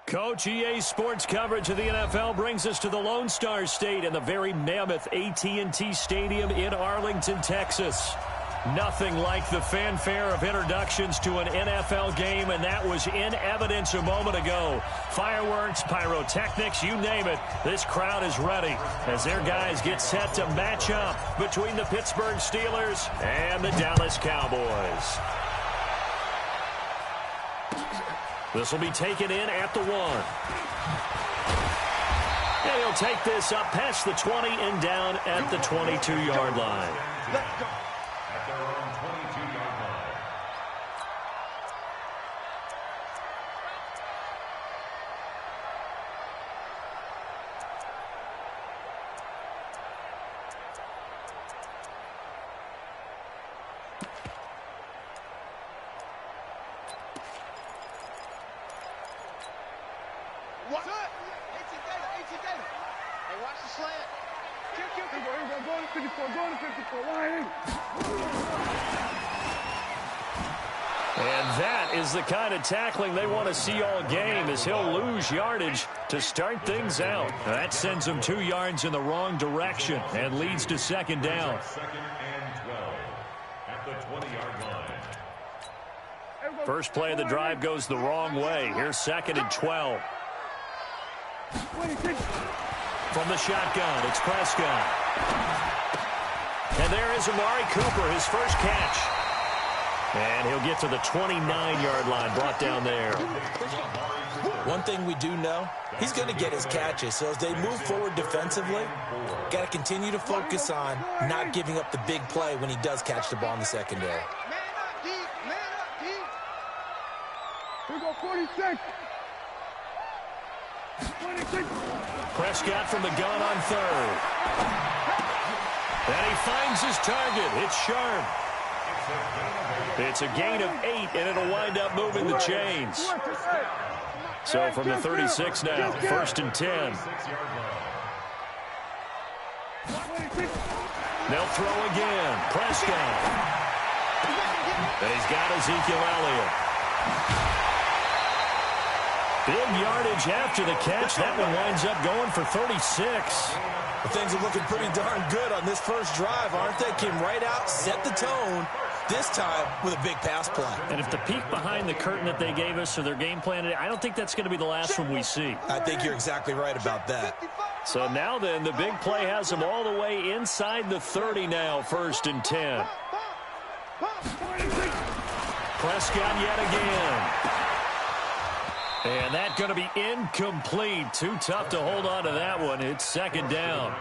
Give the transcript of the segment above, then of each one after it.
Coach, EA Sports coverage of the NFL brings us to the Lone Star State in the very mammoth AT&T Stadium in Arlington, Texas. Nothing like the fanfare of introductions to an NFL game, and that was in evidence a moment ago. Fireworks, pyrotechnics, you name it. This crowd is ready as their guys get set to match up between the Pittsburgh Steelers and the Dallas Cowboys. This will be taken in at the 1. And he'll take this up past the 20 and down at the 22-yard line. Let's go. At their own 22-yard line. What? AT Data. Hey, watch the slant. Go to 54. Line. And that is the kind of tackling they want to see all game, as he'll lose yardage to start things out. That sends him 2 yards in the wrong direction and leads to second down. Second and 12 at the 20-yard line. First play of the drive goes the wrong way. Here's second and 12. From the shotgun, it's Prescott. And there is Amari Cooper, his first catch. And he'll get to the 29-yard line, brought down there. One thing we do know, he's going to get his catches. So as they move forward defensively, got to continue to focus on not giving up the big play when he does catch the ball in the secondary. Man up, D. Here we go, 46. Prescott from the gun on third. And he finds his target. It's Sharp. It's a gain of 8, and it'll wind up moving the chains. So from the 36 now, first and 10. They'll throw again. Prescott. And he's got Ezekiel Elliott. Big yardage after the catch. That one winds up going for 36. Well, things are looking pretty darn good on this first drive, aren't they? Came right out, set the tone, this time with a big pass play. And if the peek behind the curtain that they gave us for their game plan today, I don't think that's going to be the last one we see. I think you're exactly right about that. So now then, the big play has them all the way inside the 30 now, first and 10. Prescott yet again. And that's going to be incomplete. Too tough to hold on to that one. It's second down.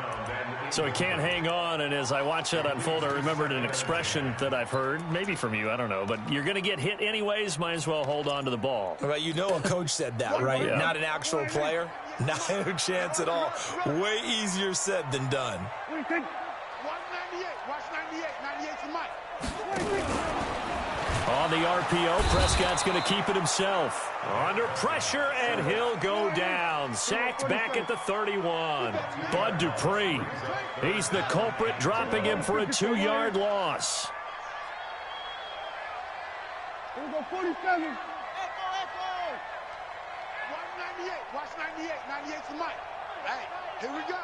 So he can't hang on. And as I watch that unfold, I remembered an expression that I've heard, maybe from you, I don't know. But you're going to get hit anyways, might as well hold on to the ball. Right, you know a coach said that, right? Yeah. Not an actual player. Not a chance at all. Way easier said than done. Watch 98. Watch 98. 98 to Mike. On the RPO, Prescott's going to keep it himself. Under pressure, and he'll go down. Sacked back at the 31. Bud Dupree. He's the culprit, dropping him for a 2-yard loss. Here we go, 47. Echo. Watch 98. Watch 98. 98 to Mike. Hey, here we go.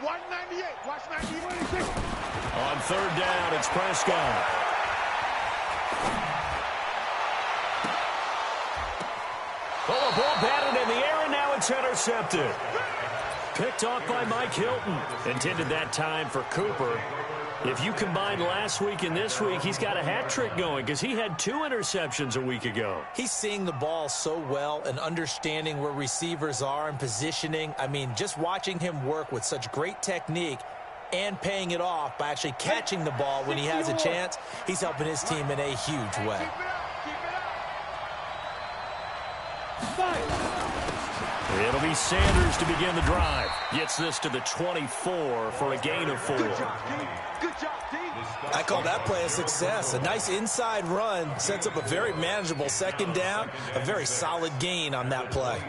Watch 98. Watch 98. On third down, it's Prescott. Oh, a ball batted in the air, and now it's intercepted. Picked off by Mike Hilton. Intended that time for Cooper. If you combine last week and this week, he's got a hat trick going because he had 2 interceptions a week ago. He's seeing the ball so well and understanding where receivers are and positioning. I mean, just watching him work with such great technique and paying it off by actually catching the ball when he has a chance, he's helping his team in a huge way. It'll be Sanders to begin the drive. Gets this to the 24 for a gain of 4. Good job, D. I call that play a success. A nice inside run sets up a very manageable second down. A very solid gain on that play.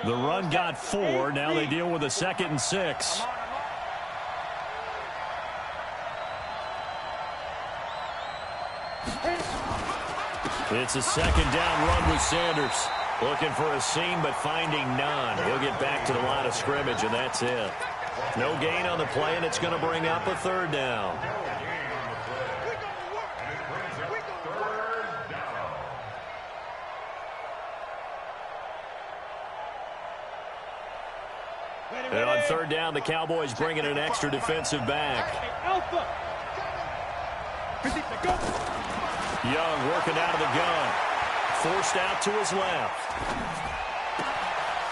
The run got 4. Now they deal with a 2nd and 6. It's a second down run with Sanders. Looking for a seam, but finding none. He'll get back to the line of scrimmage, and that's it. No gain on the play, and it's going to bring up a third down. And on third down, the Cowboys bring in an extra defensive back. Young working out of the gun. Forced out to his left.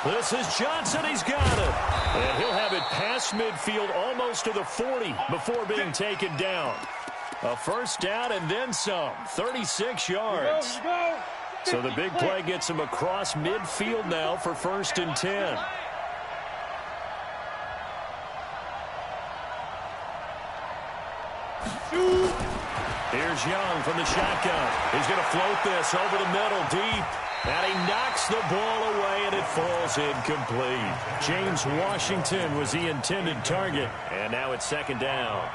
This is Johnson. He's got it. And he'll have it past midfield almost to the 40 before being taken down. A first down and then some. 36 yards. So the big play gets him across midfield now for 1st and 10. Here's Young from the shotgun. He's going to float this over the middle deep. And he knocks the ball away, and it falls incomplete. James Washington was the intended target. And now it's 2nd down.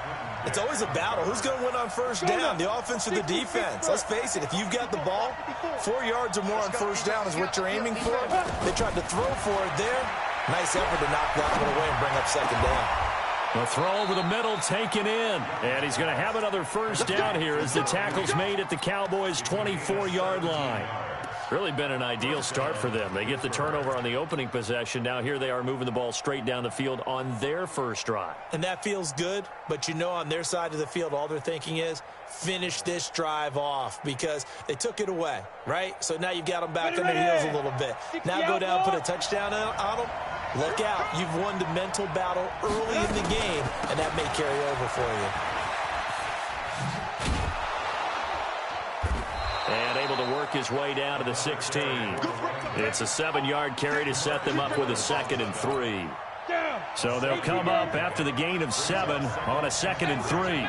It's always a battle. Who's going to win on first down, the offense or the defense? Let's face it, if you've got the ball, 4 yards or more on first down is what you're aiming for. They tried to throw for it there. Nice effort to knock that one away and bring up 2nd down. The throw over the middle taken in. And he's going to have another first down here as the tackle's made at the Cowboys' 24-yard line. Really been an ideal start for them. They get the turnover on the opening possession. Now here they are moving the ball straight down the field on their first drive. And that feels good, but you know on their side of the field all they're thinking is finish this drive off because they took it away, right? So now you've got them back on their heels a little bit. Now go down, put a touchdown on them. Look out. You've won the mental battle early in the game, and that may carry over for you. And able to work his way down to the 16. It's a 7-yard carry to set them up with a 2nd and 3. So they'll come up after the gain of 7 on a 2nd and 3.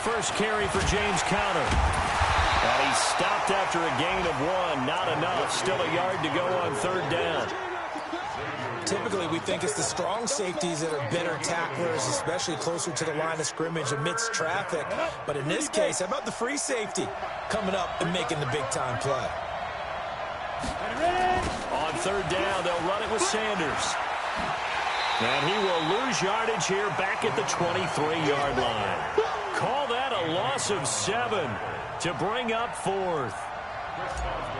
First carry for James Conner. And he stopped after a gain of 1. Not enough. Still a yard to go on 3rd down. Typically, we think it's the strong safeties that are better tacklers, especially closer to the line of scrimmage amidst traffic. But in this case, how about the free safety coming up and making the big-time play? On 3rd down, they'll run it with Sanders. And he will lose yardage here back at the 23-yard line. Call that a loss of 7 to bring up 4th.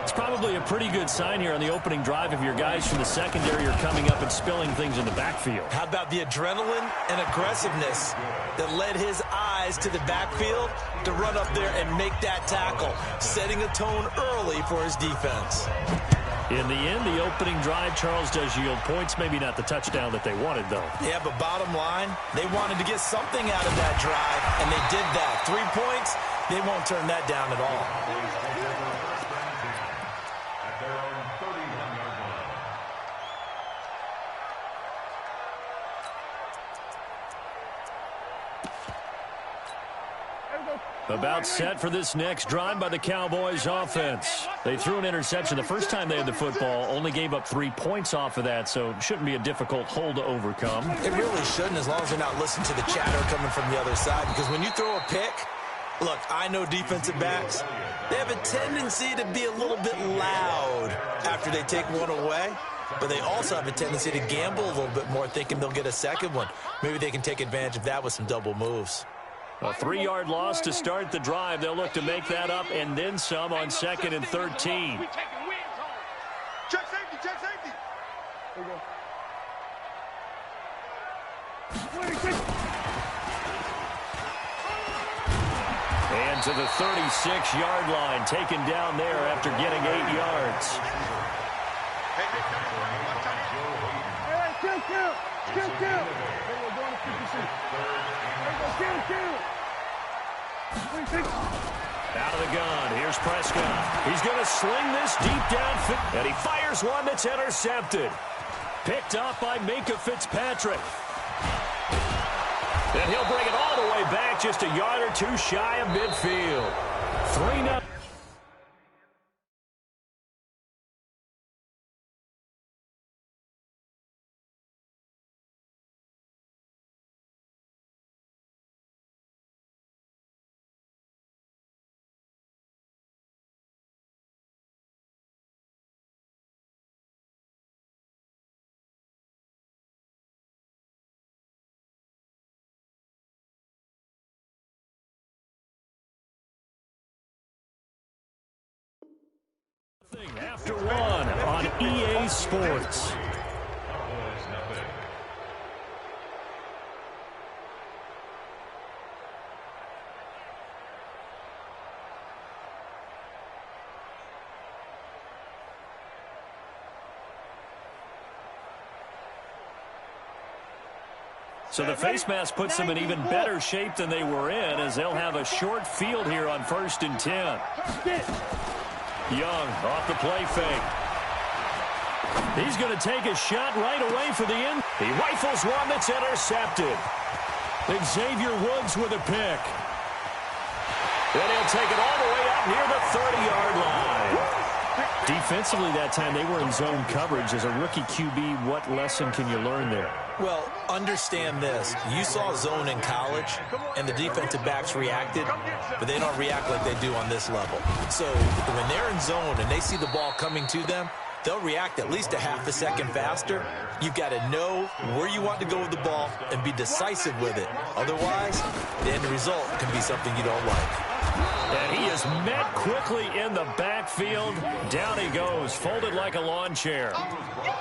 It's probably a pretty good sign here on the opening drive if your guys from the secondary are coming up and spilling things in the backfield. How about the adrenaline and aggressiveness that led his eyes to the backfield to run up there and make that tackle, setting a tone early for his defense. In the end, the opening drive, Charles, does yield points. Maybe not the touchdown that they wanted, though. Yeah, but bottom line, they wanted to get something out of that drive, and they did that. 3 points, they won't turn that down at all. About set for this next drive by the Cowboys offense. They threw an interception the first time they had the football, only gave up 3 points off of that, so it shouldn't be a difficult hole to overcome. It really shouldn't, as long as they're not listening to the chatter coming from the other side, because when you throw a pick, look, I know defensive backs, they have a tendency to be a little bit loud after they take one away, but they also have a tendency to gamble a little bit more, thinking they'll get a second one. Maybe they can take advantage of that with some double moves. A 3-yard loss to start the drive. They'll look to make that up and then some on 2nd and 13. Check safety, check safety. There you go. And to the 36-yard line, taken down there after getting 8 yards. Kill. Out of the gun, here's Prescott. He's going to sling this deep downfield, and he fires one that's intercepted. Picked up by Minkah Fitzpatrick. And he'll bring it all the way back, just a yard or two shy of midfield. 3-0. After one on EA Sports. So the face mask puts them in even better shape than they were in, as they'll have a short field here on 1st and 10. Young off the play fake. He's going to take a shot right away for the end. He rifles one that's intercepted. Xavier Woods with a pick. Then he'll take it all the way up near the 30-yard line. Defensively that time, they were in zone coverage. As a rookie QB, what lesson can you learn there? Well, understand this. You saw zone in college, and the defensive backs reacted, but they don't react like they do on this level. So when they're in zone and they see the ball coming to them, they'll react at least a half a second faster. You've got to know where you want to go with the ball and be decisive with it. Otherwise, the end result can be something you don't like. And he is met quickly in the backfield. Down he goes, folded like a lawn chair.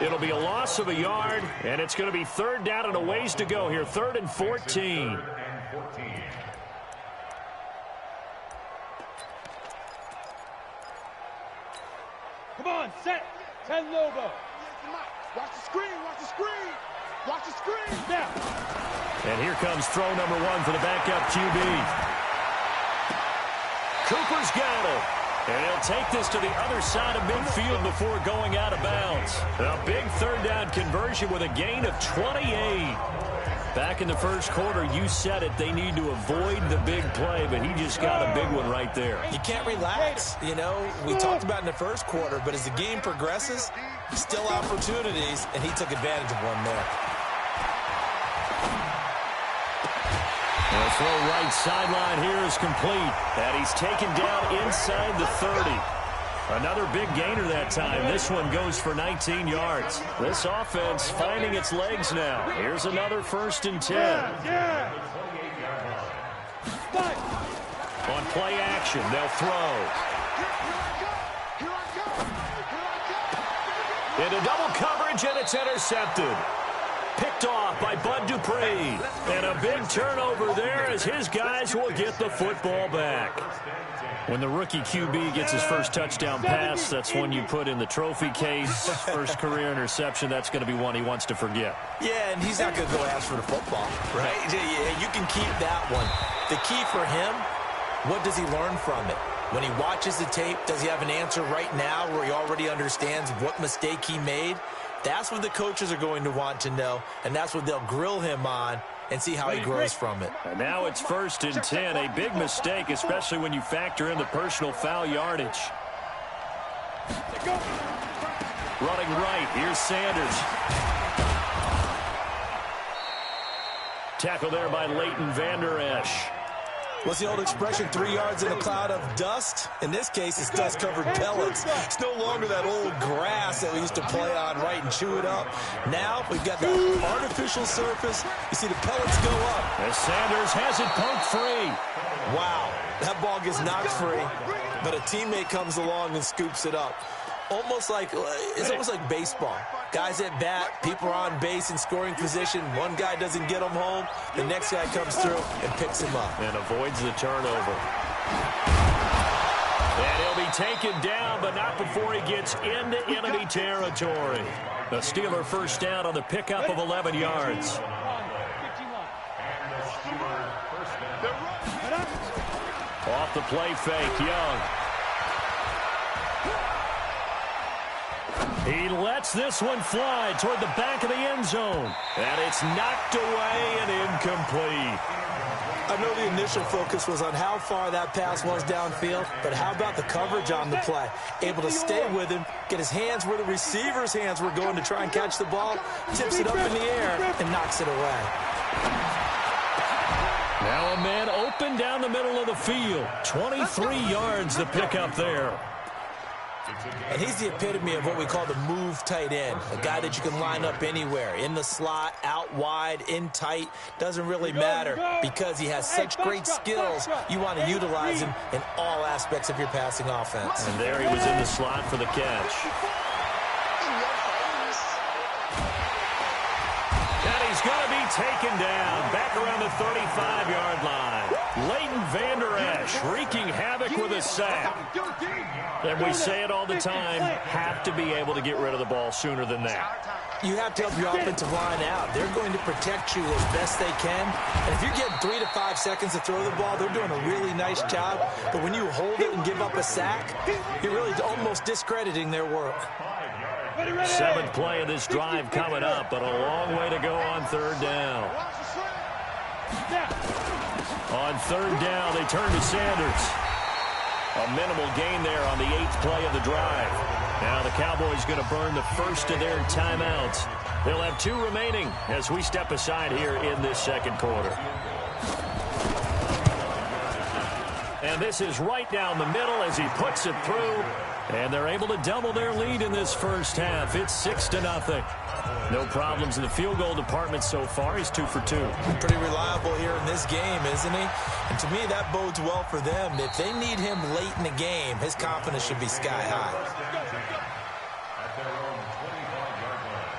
It'll be a loss of a yard, and it's going to be 3rd down and a ways to go here. 3rd and 14. Come on, set. 10 Lobo. Watch the screen, watch the screen. Watch the screen. Now. And here comes throw number 1 for the backup QB. Cooper's got it. And he'll take this to the other side of midfield before going out of bounds. A big 3rd down conversion with a gain of 28. Back in the first quarter, you said it, they need to avoid the big play, but he just got a big one right there. You can't relax. You know, we talked about in the first quarter, but as the game progresses, still opportunities, and he took advantage of one there. The throw right sideline here is complete. And he's taken down inside the 30. Another big gainer that time. This one goes for 19 yards. This offense finding its legs now. Here's another 1st and 10. On play action, they'll throw. Into double coverage, and it's intercepted. Picked off by Bud Dupree. And a big turnover there as his guys will get the football back. When the rookie QB gets his first touchdown pass, that's one you put in the trophy case. First career interception, that's going to be one he wants to forget. Yeah, and he's not going to go ask for the football, right? You can keep that one. The key for him, what does he learn from it? When he watches the tape, does he have an answer right now where he already understands what mistake he made? That's what the coaches are going to want to know, and that's what they'll grill him on and see how he grows from it. And now it's 1st and 10, a big mistake, especially when you factor in the personal foul yardage. Running right, here's Sanders. Tackle there by Leighton Vander Esch. What's the old expression, 3 yards in a cloud of dust? In this case, it's dust-covered pellets. It's no longer that old grass that we used to play on, right, and chew it up. Now we've got the artificial surface. You see the pellets go up. As Sanders has it poked free. Wow, that ball gets knocked free, but a teammate comes along and scoops it up. It's almost like baseball. Guys at bat, people are on base in scoring position. One guy doesn't get him home. The next guy comes through and picks him up. And avoids the turnover. And he'll be taken down, but not before he gets into enemy territory. The Steeler 1st down on the pickup of 11 yards. Off the play fake, Young. He lets this one fly toward the back of the end zone. And it's knocked away and incomplete. I know the initial focus was on how far that pass was downfield, but how about the coverage on the play? Able to stay with him, get his hands where the receiver's hands were going to try and catch the ball, tips it up in the air, and knocks it away. Now a man open down the middle of the field. 23 yards to pick up there. And he's the epitome of what we call the move tight end, a guy that you can line up anywhere, in the slot, out wide, in tight, doesn't really matter because he has such great skills. You want to utilize him in all aspects of your passing offense. And there he was in the slot for the catch. And he's going to be taken down back around the 35-yard line. Leighton Vander Esch wreaking havoc with a sack. And we say it all the time, have to be able to get rid of the ball sooner than that. You have to help your offensive line out. They're going to protect you as best they can. And if you're getting 3 to 5 seconds to throw the ball, they're doing a really nice job. But when you hold it and give up a sack, you're really almost discrediting their work. 7th play of this drive coming up, but a long way to go on 3rd down. On 3rd down, they turn to Sanders. A minimal gain there on the 8th play of the drive. Now the Cowboys going to burn the first of their timeouts. They'll have 2 remaining as we step aside here in this 2nd quarter. And this is right down the middle as he puts it through. And they're able to double their lead in this first half. It's 6-0. No problems in the field goal department so far. He's 2 for 2. Pretty reliable here in this game, isn't he? And to me, that bodes well for them. If they need him late in the game, his confidence should be sky high. At their own 25-yard line.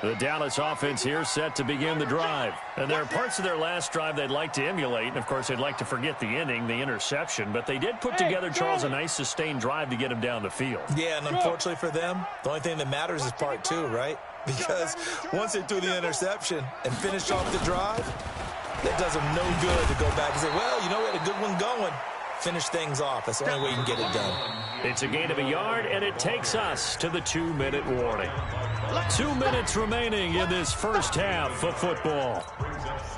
The Dallas offense here set to begin the drive. And there are parts of their last drive they'd like to emulate. And, of course, they'd like to forget the inning, the interception. But they did put together, Charles, a nice sustained drive to get him down the field. Yeah, and unfortunately for them, the only thing that matters is part 2, right? Because once they threw the interception and finished off the drive, that does them no good to go back and say, well, you know, we had a good one going. Finish things off. That's the only way you can get it done. It's a gain of a yard, and it takes us to the 2-minute warning. 2 minutes remaining in this first half of football.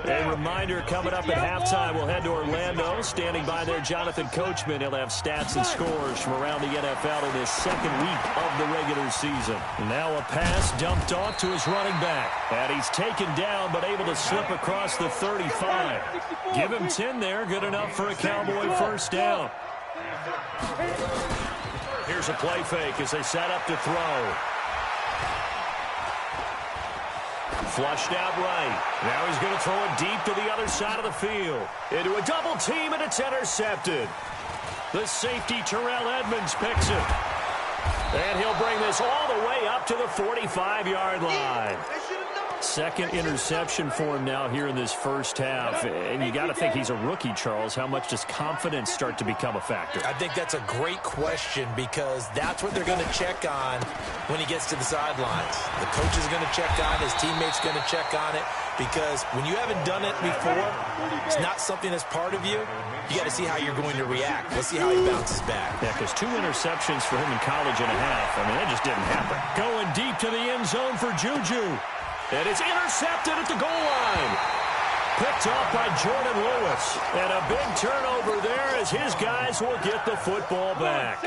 A reminder coming up at halftime, we'll head to Orlando. Standing by there, Jonathan Coachman. He'll have stats and scores from around the NFL in his 2nd week of the regular season. Now a pass dumped off to his running back. And he's taken down but able to slip across the 35. Give him 10 there. Good enough for a Cowboy first down. Here's a play fake as they set up to throw. Flushed out right. Now he's going to throw it deep to the other side of the field. Into a double team, and it's intercepted. The safety, Terrell Edmonds, picks it. And he'll bring this all the way up to the 45-yard line. 2nd interception for him now here in this first half. And you got to think he's a rookie, Charles. How much does confidence start to become a factor? I think that's a great question because that's what they're going to check on when he gets to the sidelines. The coach is going to check on it. His teammates going to check on it because when you haven't done it before, it's not something that's part of you. You got to see how you're going to react. Let's see how he bounces back. Yeah, because 2 interceptions for him in college and a half. I mean, that just didn't happen. Going deep to the end zone for Juju. And it's intercepted at the goal line. Picked off by Jordan Lewis. And a big turnover there as his guys will get the football back.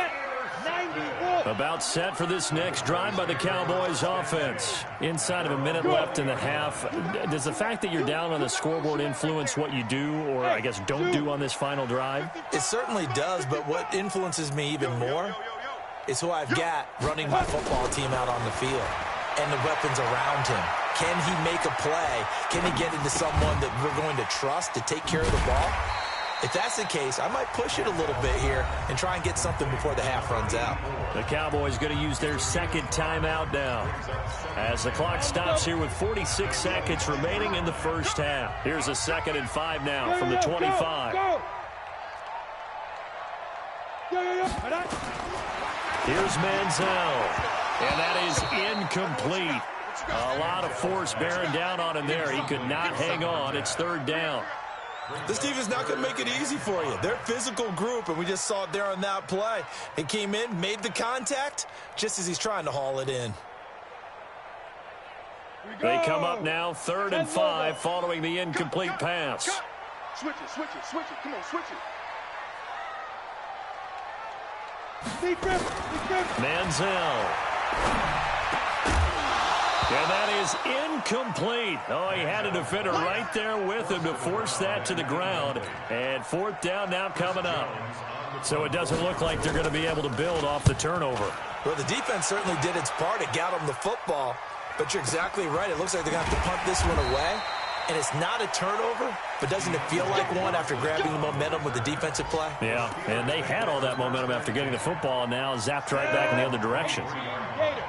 About set for this next drive by the Cowboys offense. Inside of a minute left in the half. Does the fact that you're down on the scoreboard influence what you do or, I guess, don't do on this final drive? It certainly does, but what influences me even more is who I've got running my football team out on the field and the weapons around him. Can he make a play? Can he get into someone that we're going to trust to take care of the ball? If that's the case, I might push it a little bit here and try and get something before the half runs out. The Cowboys going to use their 2nd timeout now as the clock stops here with 46 seconds remaining in the first half. Here's a 2nd and 5 now from the 25. Here's Manziel, and that is incomplete. A lot of force bearing down on him there. He could not hang on. It's 3rd down. This team is not going to make it easy for you. They're a physical group, and we just saw it there on that play. He came in, made the contact, just as he's trying to haul it in. They come up now 3rd and 5 following the incomplete pass. Switch it, switch it, switch it. Come on, switch it. Manziel. And that is incomplete. Oh, he had a defender right there with him to force that to the ground. And fourth down now coming up. So it doesn't look like they're going to be able to build off the turnover. Well, the defense certainly did its part. It got them the football. But you're exactly right. It looks like they're going to have to punt this one away. And it's not a turnover, but doesn't it feel like one after grabbing the momentum with the defensive play? Yeah, and they had all that momentum after getting the football, and now zapped right back in the other direction.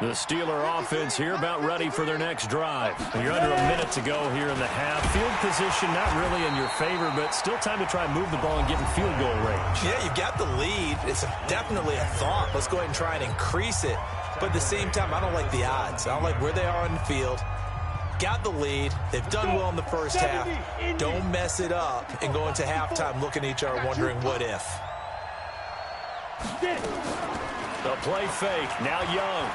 The Steeler offense here about ready for their next drive. You're under a minute to go here in the half. Field position not really in your favor, but still time to try and move the ball and get in field goal range. Yeah, you've got the lead. It's definitely a thought. Let's go ahead and try and increase it. But at the same time, I don't like the odds. I don't like where they are on the field. Got the lead. They've done well in the first half. Don't mess it up and go into halftime looking at each other wondering what if. The play fake. Now Young.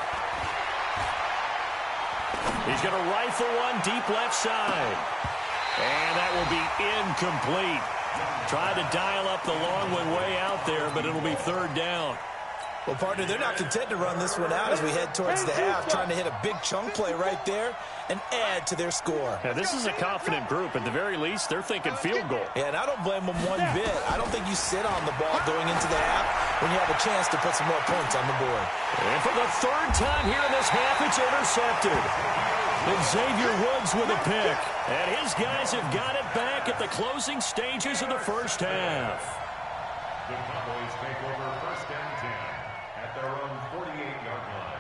He's going to rifle one deep left side. And that will be incomplete. Tried to dial up the long one way out there, but it'll be third down. Well, partner, they're not content to run this one out as we head towards the half, trying to hit a big chunk play right there and add to their score. Yeah, this is a confident group. At the very least, they're thinking field goal. Yeah, and I don't blame them one bit. I don't think you sit on the ball going into the half when you have a chance to put some more points on the board. And for the third time here in this half, it's intercepted. And Xavier Woods with a pick. And his guys have got it back at the closing stages of the first half. The Cowboys take over first and 10 at their own 48-yard line.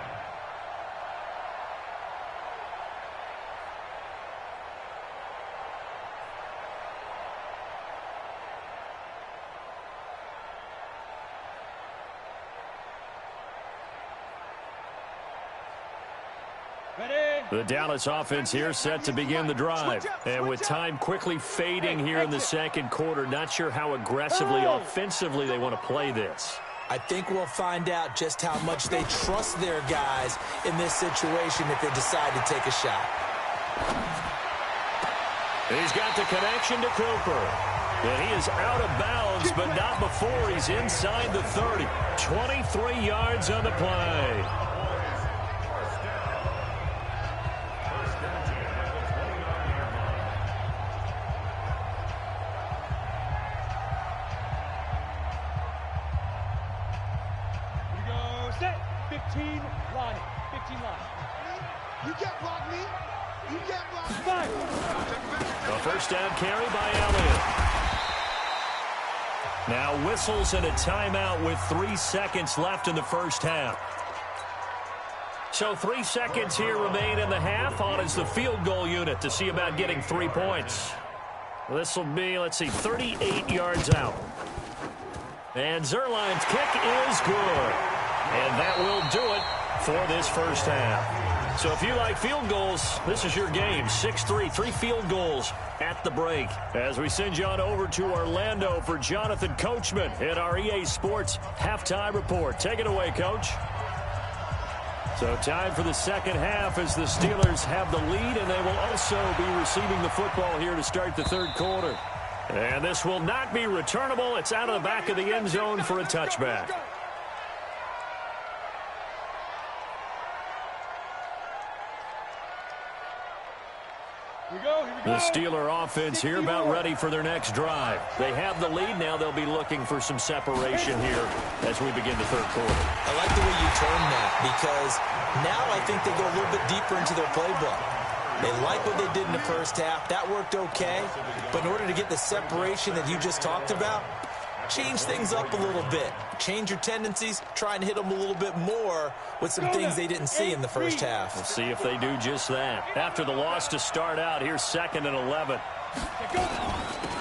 The Dallas offense here set to begin the drive. And with time quickly fading here in the second quarter, not sure how aggressively, offensively they want to play this. I think we'll find out just how much they trust their guys in this situation if they decide to take a shot. He's got the connection to Cooper. And he is out of bounds, but not before he's inside the 30. 23 yards on the play. A first down carry by Elliott. Now whistles and a timeout with 3 seconds left in the first half. So 3 seconds here remain in the half. On is the field goal unit to see about getting 3 points. This will be, let's see, 38 yards out. And Zuerlein's kick is good. And that will do it for this first half. So if you like field goals, this is your game. 6-3, 3 field goals at the break. As we send you on over to Orlando for Jonathan Coachman in our EA Sports Halftime Report. Take it away, Coach. So time for the second half as the Steelers have the lead, and they will also be receiving the football here to start the third quarter. And this will not be returnable. It's out of the back of the end zone for a touchback. The Steeler offense here about ready for their next drive. They have the lead now. They'll be looking for some separation here as we begin the third quarter. I like the way you term that because now I think they go a little bit deeper into their playbook. They like what they did in the first half. That worked okay. But in order to get the separation that you just talked about, change things up a little bit. Change your tendencies. Try and hit them a little bit more with some things they didn't see in the first half. We'll see if they do just that. After the loss to start out, here's 2nd and 11.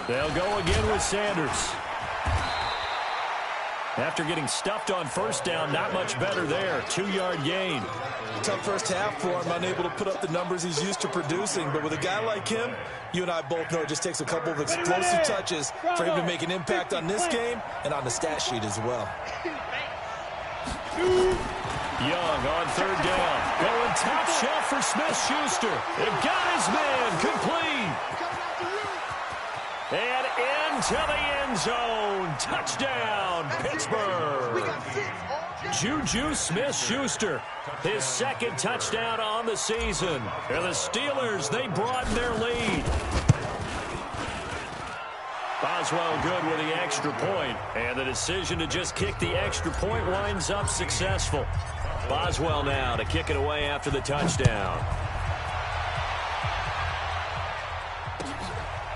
They'll go again with Sanders. After getting stuffed on first down, not much better there. 2-yard gain. Tough first half for him, unable to put up the numbers he's used to producing. But with a guy like him, you and I both know it just takes a couple of explosive touches for him to make an impact on this game and on the stat sheet as well. Young on third down. Going top shelf for Smith-Schuster. They've got his man complete. And into the end zone. Touchdown, Pittsburgh. Juju Smith-Schuster, his second touchdown on the season. And the Steelers, they broaden their lead. Boswell good with the extra point, and the decision to just kick the extra point winds up successful. Boswell now to kick it away after the touchdown.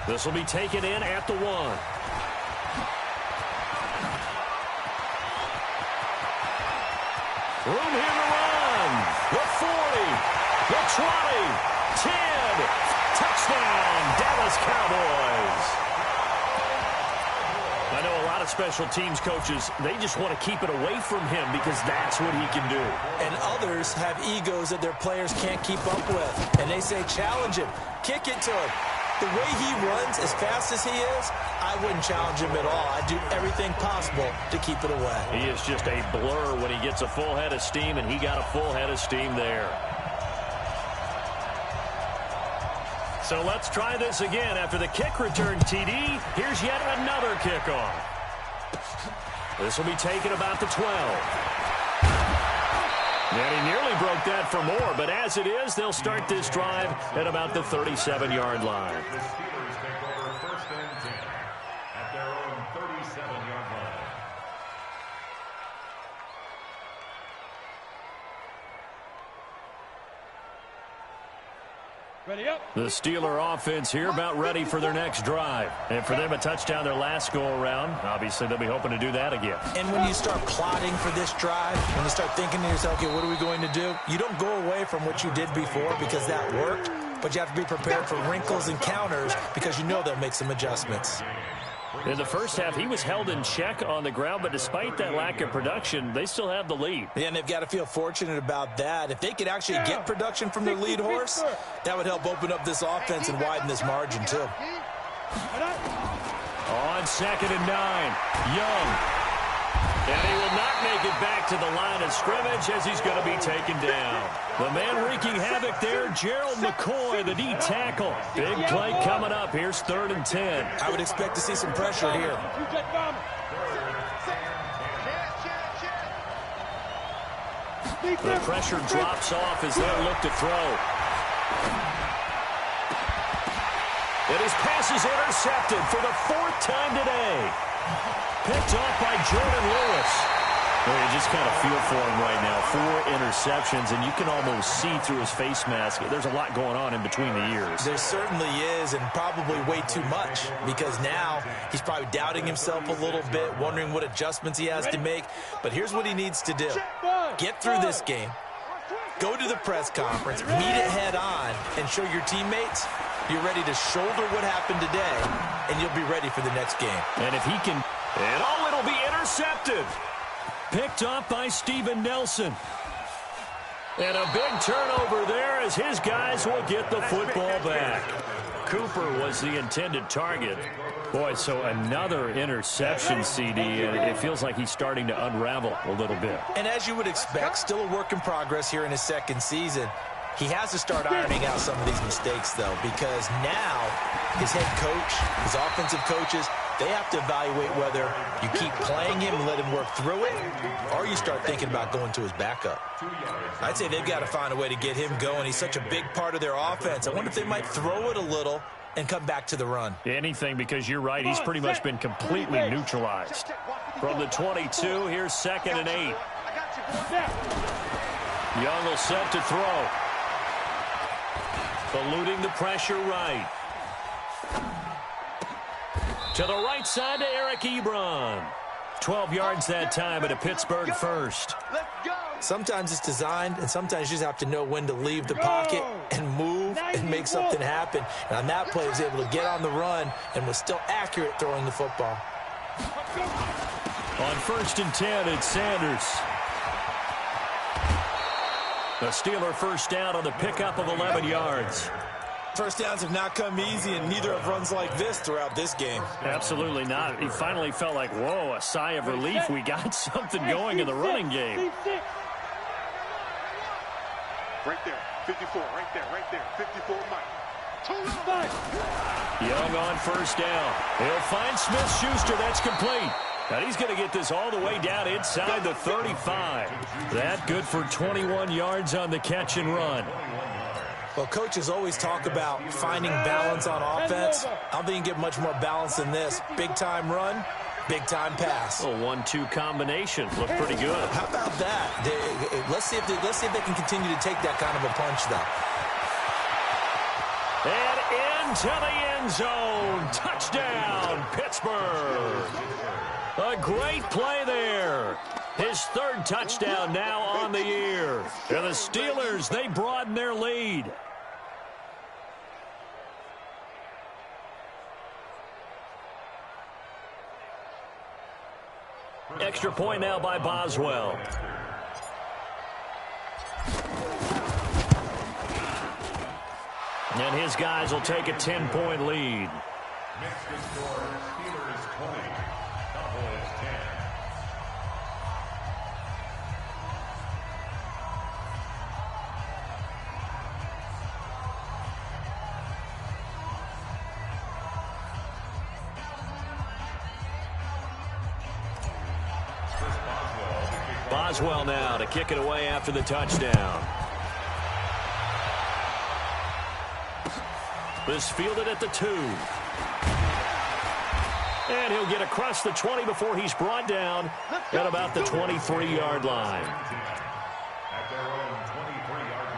This will be taken in at the 1. Room here to run. The 40, the 20, 10. Touchdown, Dallas Cowboys. I know a lot of special teams coaches, they just want to keep it away from him because that's what he can do. And others have egos that their players can't keep up with. And they say, challenge him, kick it to him. The way he runs as fast as he is, I wouldn't challenge him at all. I'd do everything possible to keep it away. He is just a blur when he gets a full head of steam, and he got a full head of steam there. So let's try this again. After the kick return, TD, here's yet another kickoff. This will be taken about the 12. And he nearly broke that for more, but as it is, they'll start this drive at about the 37-yard line. The Steelers take over 1st and 10 at their own 37-yard line. Ready up. The Steeler offense here about ready for their next drive. And for them, a touchdown their last go-around. Obviously, they'll be hoping to do that again. And when you start plotting for this drive, when you start thinking to yourself, okay, what are we going to do? You don't go away from what you did before because that worked, but you have to be prepared for wrinkles and counters because you know they'll make some adjustments. In the first half, he was held in check on the ground, but despite that lack of production, they still have the lead. And they've got to feel fortunate about that. If they could actually get production from their lead horse, that would help open up this offense and widen this margin, too. On 2nd and 9, Young. And he will not make it back to the line of scrimmage as he's going to be taken down. The man wreaking havoc there, Gerald McCoy, the D tackle. Big play coming up. Here's 3rd and 10. I would expect to see some pressure here. The pressure drops off as they look to throw. And his pass is intercepted for the 4th time today. Picked off by Jordan Lewis. Well, you just kind of feel for him right now. 4 interceptions, and you can almost see through his face mask. There's a lot going on in between the ears. There certainly is, and probably way too much, because now he's probably doubting himself a little bit, wondering what adjustments he has to make. But here's what he needs to do. Get through this game, go to the press conference, meet it head on, and show your teammates you're ready to shoulder what happened today, and you'll be ready for the next game. And if he can, and oh, it'll be intercepted. Picked off by Steven Nelson. And a big turnover there as his guys will get the football back. Cooper was the intended target. Boy, so another interception, CD, and it feels like he's starting to unravel a little bit. And as you would expect, still a work in progress here in his 2nd season. He has to start ironing out some of these mistakes, though, because now his head coach, his offensive coaches, they have to evaluate whether you keep playing him and let him work through it, or you start thinking about going to his backup. I'd say they've got to find a way to get him going. He's such a big part of their offense. I wonder if they might throw it a little and come back to the run. Anything, because you're right, he's pretty much been completely neutralized. From the 22, here's 2nd and 8. Young will set to throw. Eluding the pressure right. To the right side to Eric Ebron. 12 yards that time at a Pittsburgh 1st. Sometimes it's designed, and sometimes you just have to know when to leave the pocket and move and make something happen. And on that play, he was able to get on the run and was still accurate throwing the football. On 1st and 10, it's Sanders. The Steeler first down on the pickup of 11 yards. First downs have not come easy, and neither have runs like this throughout this game. Absolutely not. He finally felt like, whoa, a sigh of relief. We got something going in the running game. Right there, 54, right there, 54, Mike. Young on 1st down. He'll find Smith-Schuster. That's complete. And he's going to get this all the way down inside the 35. That good for 21 yards on the catch and run. Well, coaches always talk about finding balance on offense. I don't think you can get much more balance than this. Big-time run, big-time pass. A 1-2 combination. Looked pretty good. How about that? Let's see if they can continue to take that kind of a punch, though. And into the end zone. Touchdown, Pittsburgh. A great play there. His third touchdown now on the year. And the Steelers, they broaden their lead. Extra point now by Boswell. And his guys will take a 10-point lead. Next score, Steelers 20, Cowboys 10. Boswell now to kick it away after the touchdown. This fielded at the 2. And he'll get across the 20 before he's brought down at about the 23-yard line. At their own 23-yard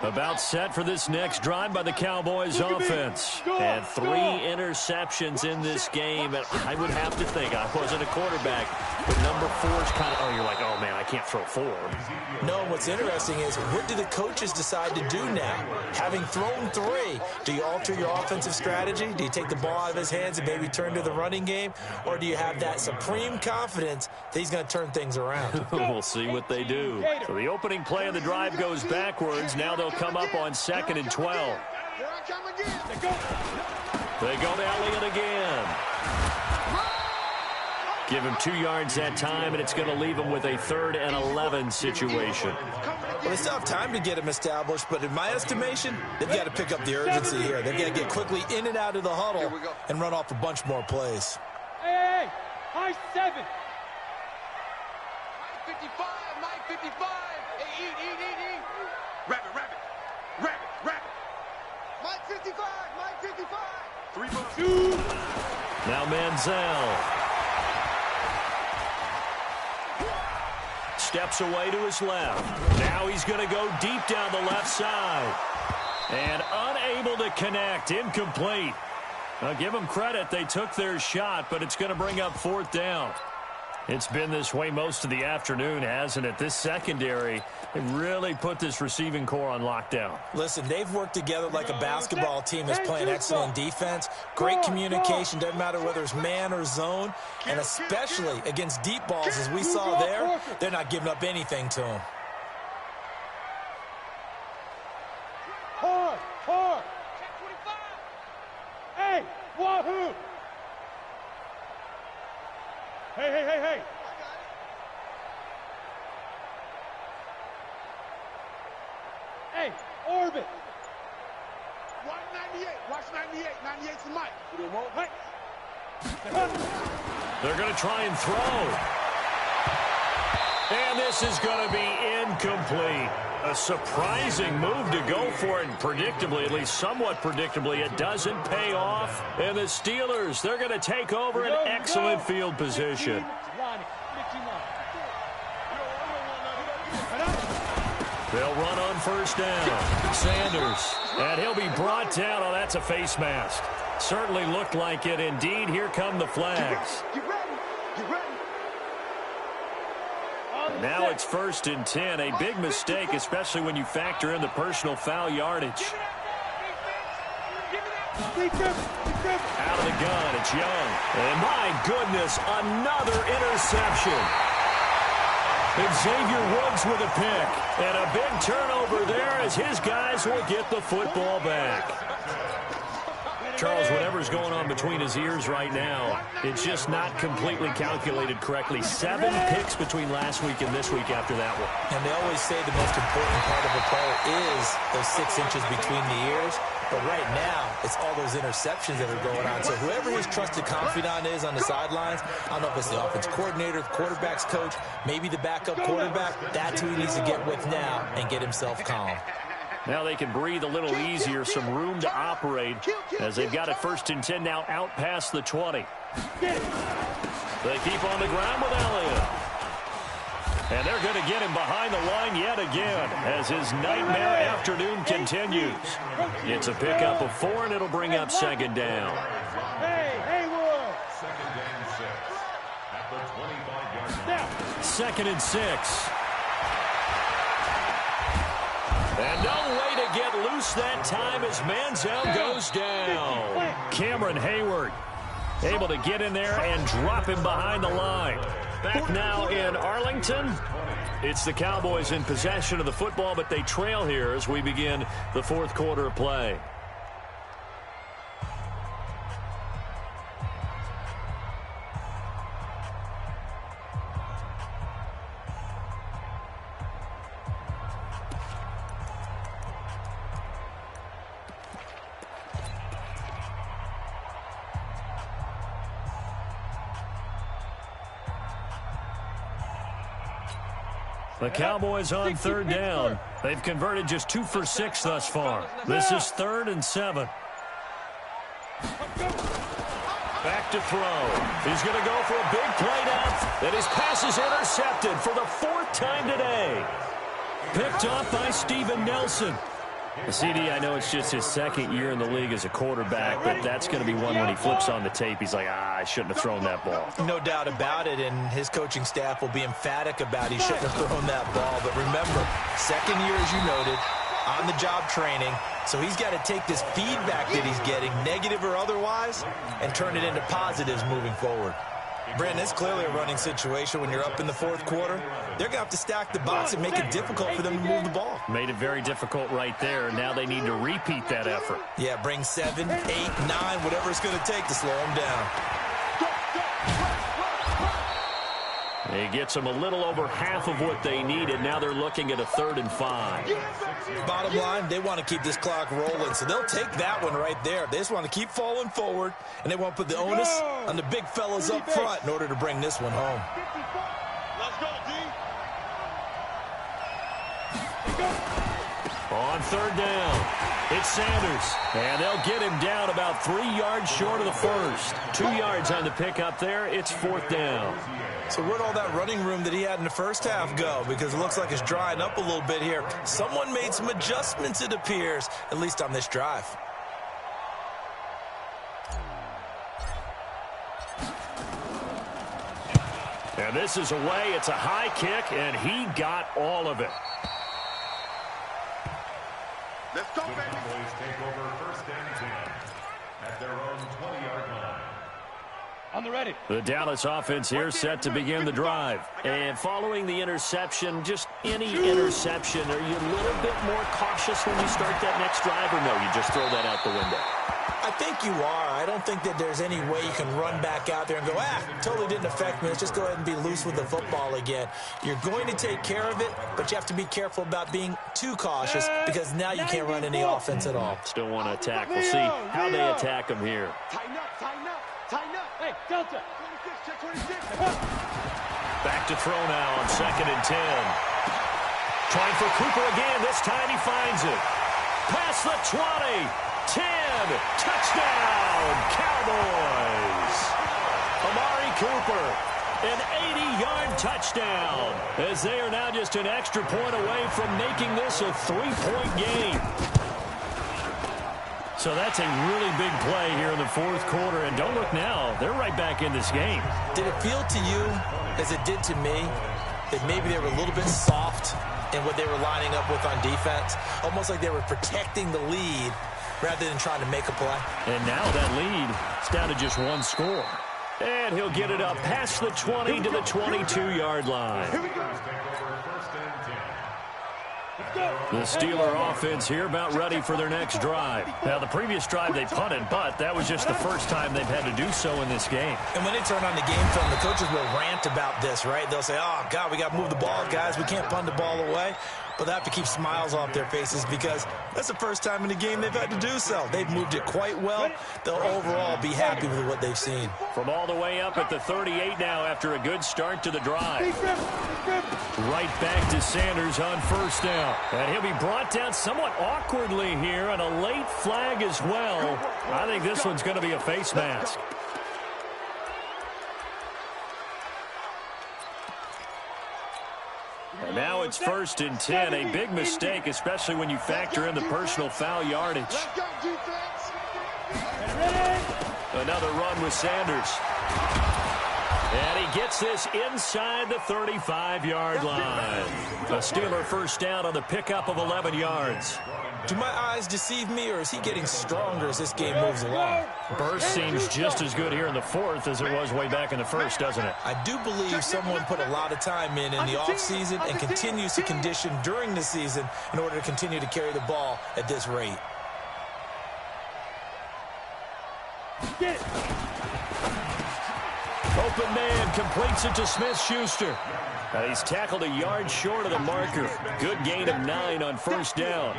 line. About set for this next drive by the Cowboys offense. And 3 interceptions in this game. And I would have to think, I wasn't a quarterback, but number 4 is kind of, you're like, oh, man, I can't throw 4. No, what's interesting is what do the coaches decide to do now? Having thrown 3, do you alter your offensive strategy? Do you take the ball out of his hands and maybe turn to the running game? Or do you have that supreme confidence that he's going to turn things around? We'll see what they do. So the opening play of the drive goes backwards. Now they'll come up on 2nd and 12. They go to Elliott again. Give him 2 yards that time, and it's going to leave him with a 3rd and 11 situation. Well, they still have time to get him established, but in my estimation, they've got to pick up the urgency here. They've got to get quickly in and out of the huddle and run off a bunch more plays. Hey, high 7. 55, Mike 55. Hey, eat. Rabbit. Mike 55, Mike 55. 3 bucks. 2. Now Manziel. Steps away to his left. Now he's going to go deep down the left side. And unable to connect. Incomplete. Now give them credit. They took their shot, but it's going to bring up 4th down. It's been this way most of the afternoon, hasn't it? This secondary, they really put this receiving core on lockdown. Listen, they've worked together like a basketball team that's playing excellent defense. Great communication, doesn't matter whether it's man or zone. And especially against deep balls, as we saw there, they're not giving up anything to them. Hard. Hey, wahoo. Hey. Hey, orbit. Watch 98. Watch 98. 98's the mic. Hey. They're going to try and throw. And this is going to be incomplete. A surprising move to go for it, and predictably, at least somewhat predictably, it doesn't pay off. And the Steelers, they're going to take over an excellent field position. They'll run on 1st down. Sanders, and he'll be brought down. Oh, that's a face mask. Certainly looked like it. Indeed, here come the flags. Get ready. Now it's 1st and 10. A big mistake, especially when you factor in the personal foul yardage. Out of the gun, it's Young. And my goodness, another interception. Xavier Woods with a pick. And a big turnover there as his guys will get the football back. Charles, whatever's going on between his ears right now, it's just not completely calculated correctly. 7 picks between last week and this week after that one. And they always say the most important part of a player is those 6 inches between the ears. But right now, it's all those interceptions that are going on. So whoever his trusted confidant is on the sidelines, I don't know if it's the offense coordinator, the quarterback's coach, maybe the backup quarterback, that's who he needs to get with now and get himself calm. Now they can breathe a little easier, some room to operate as they've got it 1st and 10 now out past the 20. They keep on the ground with Elliott. And they're going to get him behind the line yet again as his nightmare afternoon continues. It's a pickup of 4, and it'll bring up 2nd down. Hey, Haywood. 2nd and 6 at the 25-yard line. 2nd and 6. And no way to get loose that time as Manziel goes down. Cameron Hayward able to get in there and drop him behind the line. Back now in Arlington. It's the Cowboys in possession of the football, but they trail here as we begin the 4th quarter of play. The Cowboys on 3rd down. They've converted just 2 for 6 thus far. This is 3rd and 7. Back to throw. He's going to go for a big play down. And his pass is intercepted for the 4th time today. Picked off by Steven Nelson. CD, I know it's just his 2nd year in the league as a quarterback, but that's going to be one when he flips on the tape. He's like, I shouldn't have thrown that ball. No doubt about it, and his coaching staff will be emphatic about he shouldn't have thrown that ball. But remember, 2nd year, as you noted, on-the-job training, so he's got to take this feedback that he's getting, negative or otherwise, and turn it into positives moving forward. Brandon, it's clearly a running situation when you're up in the 4th quarter. They're going to have to stack the box and make it difficult for them to move the ball. Made it very difficult right there. Now they need to repeat that effort. Yeah, bring 7, 8, 9, whatever it's going to take to slow them down. He gets them a little over half of what they needed. Now they're looking at a 3rd and 5. Bottom line, they want to keep this clock rolling, so they'll take that one right there. They just want to keep falling forward, and they want to put the onus on the big fellas up front in order to bring this one home. Let's go, D. On 3rd down, it's Sanders. And they'll get him down about 3 yards short of the 1st. 2 yards on the pickup there. It's 4th down. So where'd all that running room that he had in the first half go? Because it looks like it's drying up a little bit here. Someone made some adjustments, it appears, at least on this drive. And this is away. It's a high kick, and he got all of it. Let's go, The baby. Cowboys take over 1st and 10 at their own 20-yard line. On the ready. The Dallas offense here set to begin the drive. And following the interception, just any interception, are you a little bit more cautious when you start that next drive, or no, you just throw that out the window? I think you are. I don't think that there's any way you can run back out there and go, totally didn't affect me. Let's just go ahead and be loose with the football again. You're going to take care of it, but you have to be careful about being too cautious because now you can't run any offense at all. Still want to attack. We'll see how they attack him here. Tighten up, tighten up, tighten up. Hey, Delta. 26, check 26. Back to throw now on 2nd and 10. Trying for Cooper again. This time he finds it. Past the 20. 10. Touchdown, Cowboys. Amari Cooper, an 80-yard touchdown, as they are now just an extra point away from making this a 3-point game. So that's a really big play here in the 4th quarter, and don't look now, they're right back in this game. Did it feel to you, as it did to me, that maybe they were a little bit soft in what they were lining up with on defense? Almost like they were protecting the lead rather than trying to make a play. And now that lead is down to just 1 score. And he'll get it up past the 20 to the 22-yard line. Take over 1st and 10. The Steeler offense here about ready for their next drive. Now, the previous drive they punted, but that was just the first time they've had to do so in this game. And when they turn on the game film, the coaches will rant about this, right? They'll say, oh, God, we got to move the ball, guys. We can't punt the ball away. But they have to keep smiles off their faces because that's the first time in the game they've had to do so. They've moved it quite well. They'll overall be happy with what they've seen. From all the way up at the 38 now after a good start to the drive. Right back to Sanders on first down. And he'll be brought down somewhat awkwardly here, and a late flag as well. I think this one's going to be a face mask. And now it's 1st and 10, a big mistake, especially when you factor in the personal foul yardage. Another run with Sanders. And he gets this inside the 35-yard line. A Steeler first down on the pickup of 11 yards. Do my eyes deceive me, or is he getting stronger as this game moves along? Burst seems just as good here in the 4th as it was way back in the 1st, doesn't it? I do believe someone put a lot of time in the offseason and continues to condition during the season in order to continue to carry the ball at this rate. Open man completes it to Smith-Schuster. He's tackled a yard short of the marker. Good gain of 9 on first down.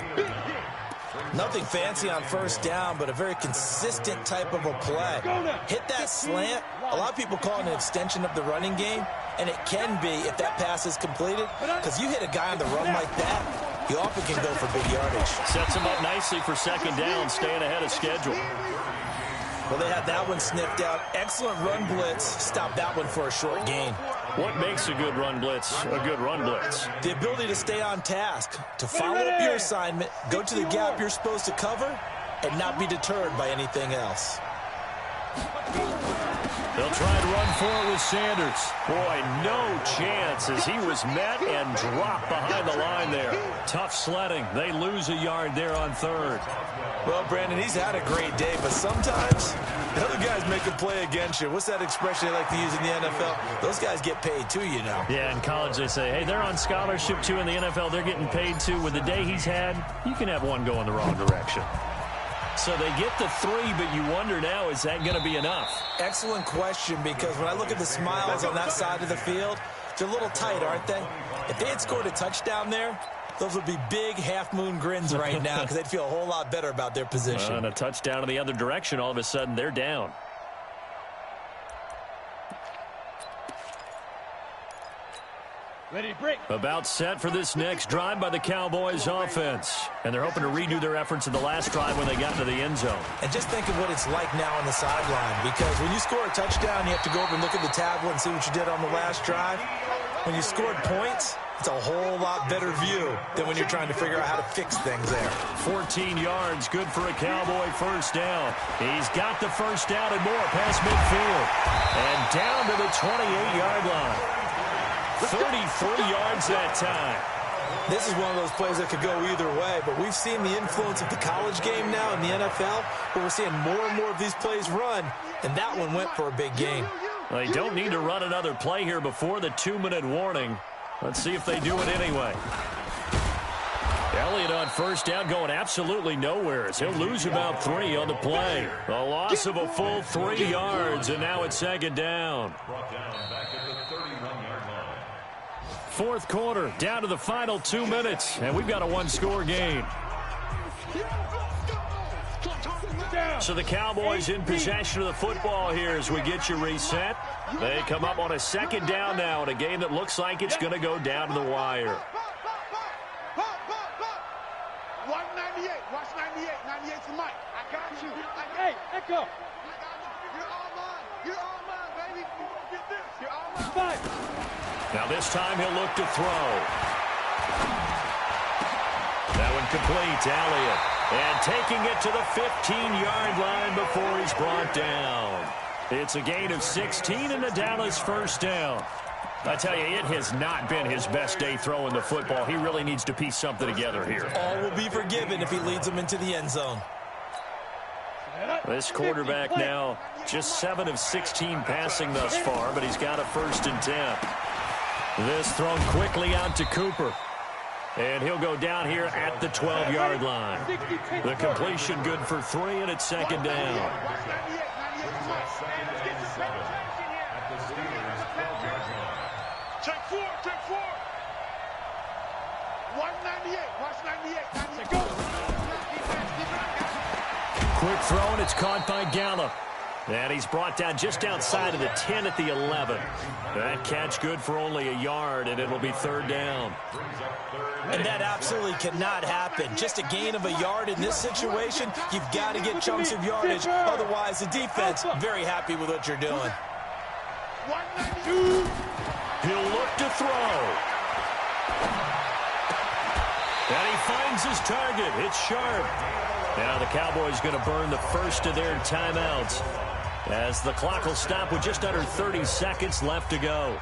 Nothing fancy on first down, but a very consistent type of a play. Hit that slant. A lot of people call it an extension of the running game, and it can be if that pass is completed, because you hit a guy on the run like that, he often can go for big yardage. Sets him up nicely for second down, staying ahead of schedule. Well, they had that one sniffed out. Excellent run blitz. Stopped that one for a short gain. What makes a good run blitz a good run blitz? The ability to stay on task, to follow up your assignment, go to the gap you're supposed to cover, and not be deterred by anything else. They'll try and run for it with Sanders. Boy, no chance as he was met and dropped behind the line there. Tough sledding. They lose a yard there on third. Well, Brandon, he's had a great day, but sometimes the other guys make a play against you. What's that expression they like to use in the NFL? Those guys get paid too, you know. Yeah, in college they say, hey, they're on scholarship too. In the NFL, they're getting paid too. With the day he's had, you can have one go in the wrong direction. So they get the 3, but you wonder now, is that going to be enough? Excellent question, because when I look at the smiles on that side of the field, they're a little tight, aren't they? If they had scored a touchdown there, those would be big half-moon grins right now because they'd feel a whole lot better about their position. And a touchdown in the other direction, all of a sudden they're down. Ready to break. About set for this next drive by the Cowboys offense. And they're hoping to redo their efforts in the last drive when they got to the end zone. And just think of what it's like now on the sideline, because when you score a touchdown, you have to go over and look at the tablet and see what you did on the last drive. When you scored points, it's a whole lot better view than when you're trying to figure out how to fix things there. 14 yards, good for a Cowboy first down. He's got the first down and more past midfield. And down to the 28-yard line. 33 yards that time. This is one of those plays that could go either way, but we've seen the influence of the college game now in the NFL, where we're seeing more and more of these plays run, and that one went for a big gain. They don't need to run another play here before the 2-minute warning. Let's see if they do it anyway. Elliott on first down going absolutely nowhere as he'll lose about 3 on the play. A loss of a full 3 yards, and now it's second down. Brought down back at the 31-yard line. Fourth quarter, down to the final 2 minutes, and we've got a one-score game. So the Cowboys in possession of the football here as we get you reset. They come up on a second down now in a game that looks like it's going to go down to the wire. 198. Watch 98. 98's the mic. I got you. Hey, Echo. You're all mine. You're all mine, baby. Get this. You're all mine. 5. Now this time he'll look to throw. That one complete to Elliott. And taking it to the 15-yard line before he's brought down. It's a gain of 16 and a Dallas first down. I tell you, it has not been his best day throwing the football. He really needs to piece something together here. All will be forgiven if he leads them into the end zone. This quarterback now just 7 of 16 passing thus far, but he's got a 1st and 10. This thrown quickly out to Cooper. And he'll go down here at the 12-yard line. The completion good for 3, and it's second down. Watch 98. 98 to Mike. Second and 7 at the Steelers' 12-yard line. Check 4. Check 4. 198. Watch 98. 98. Go. Quick throw, and it's caught by Gallup. And he's brought down just outside of the 10 at the 11. That catch good for only a yard, and it'll be third down. And that absolutely cannot happen. Just a gain of a yard in this situation, you've got to get chunks of yardage. Otherwise, the defense, very happy with what you're doing. 192. He'll look to throw. And he finds his target. It's Sharp. Now the Cowboys going to burn the first of their timeouts as the clock will stop with just under 30 seconds left to go.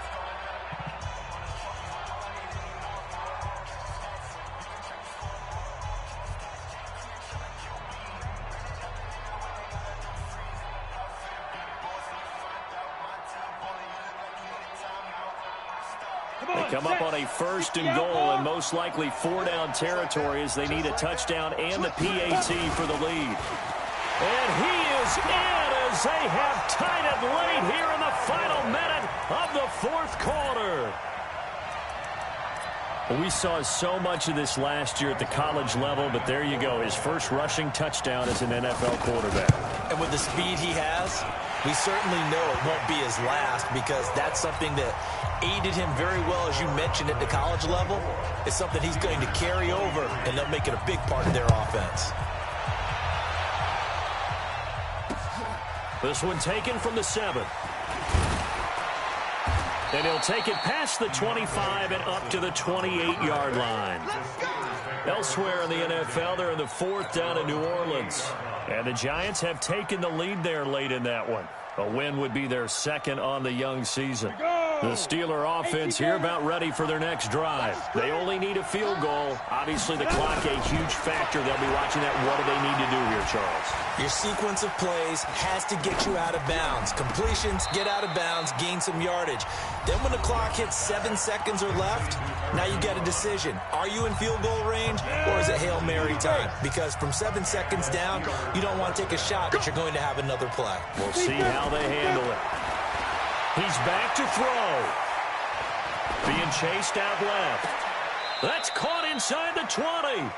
They come up on a first and goal and most likely 4-down territory as they need a touchdown and the PAT for the lead. And he is in as they have tied it late here in the final minute of the fourth quarter. We saw so much of this last year at the college level, but there you go. His first rushing touchdown as an NFL quarterback. And with the speed he has, we certainly know it won't be his last because that's something that aided him very well, as you mentioned, at the college level. It's something he's going to carry over, and they'll make it a big part of their offense. This one taken from the 7. And he'll take it past the 25 and up to the 28-yard line. Elsewhere in the NFL, they're in the 4th down in New Orleans. And the Giants have taken the lead there late in that one. A win would be their second on the young season. The Steeler offense here about ready for their next drive. They only need a field goal. Obviously, the clock a huge factor. They'll be watching that. What do they need to do here, Charles? Your sequence of plays has to get you out of bounds. Completions, get out of bounds, gain some yardage. Then when the clock hits 7 seconds or left, now you get a decision. Are you in field goal range or is it Hail Mary time? Because from 7 seconds down, you don't want to take a shot that you're going to have another play. We'll see how they handle it. He's back to throw. Being chased out left. That's caught inside the 20.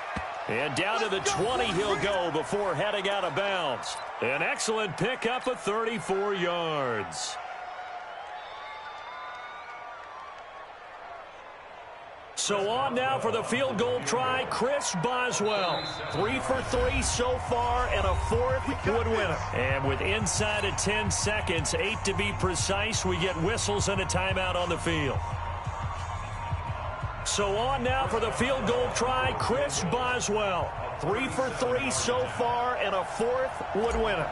And down to the 20 he'll go before heading out of bounds. An excellent pickup of 34 yards. So on now for the field goal try, Chris Boswell. 3 for 3 so far, and a 4th would win it. And with inside of 10 seconds, 8 to be precise, we get whistles and a timeout on the field. So on now for the field goal try, Chris Boswell. 3 for 3 so far, and a 4th would win it.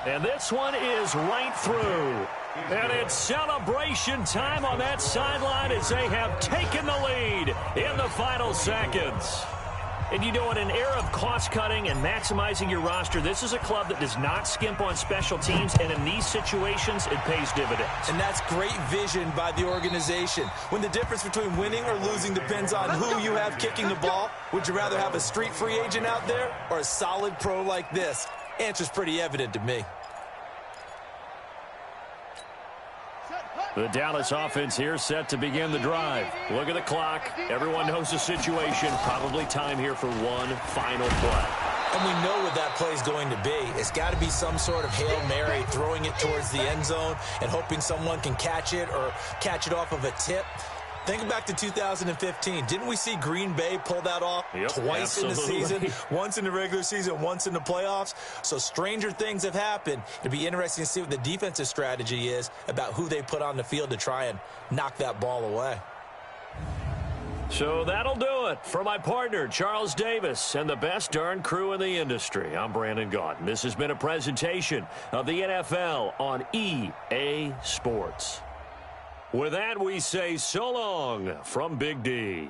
And this one is right through. And it's celebration time on that sideline as they have taken the lead in the final seconds. And you know, in an era of cost-cutting and maximizing your roster, this is a club that does not skimp on special teams, and in these situations, it pays dividends. And that's great vision by the organization. When the difference between winning or losing depends on who you have kicking the ball, would you rather have a street free agent out there or a solid pro like this? Answer's pretty evident to me. The Dallas offense here set to begin the drive. Look at the clock. Everyone knows the situation. Probably time here for one final play. And we know what that play is going to be. It's got to be some sort of Hail Mary, throwing it towards the end zone and hoping someone can catch it or catch it off of a tip. Think back to 2015. Didn't we see Green Bay pull that off twice in the season? Once in the regular season, once in the playoffs. So stranger things have happened. It'd be interesting to see what the defensive strategy is about who they put on the field to try and knock that ball away. So that'll do it for my partner, Charles Davis, and the best darn crew in the industry. I'm Brandon Gaudin. This has been a presentation of the NFL on EA Sports. With that, we say so long from Big D.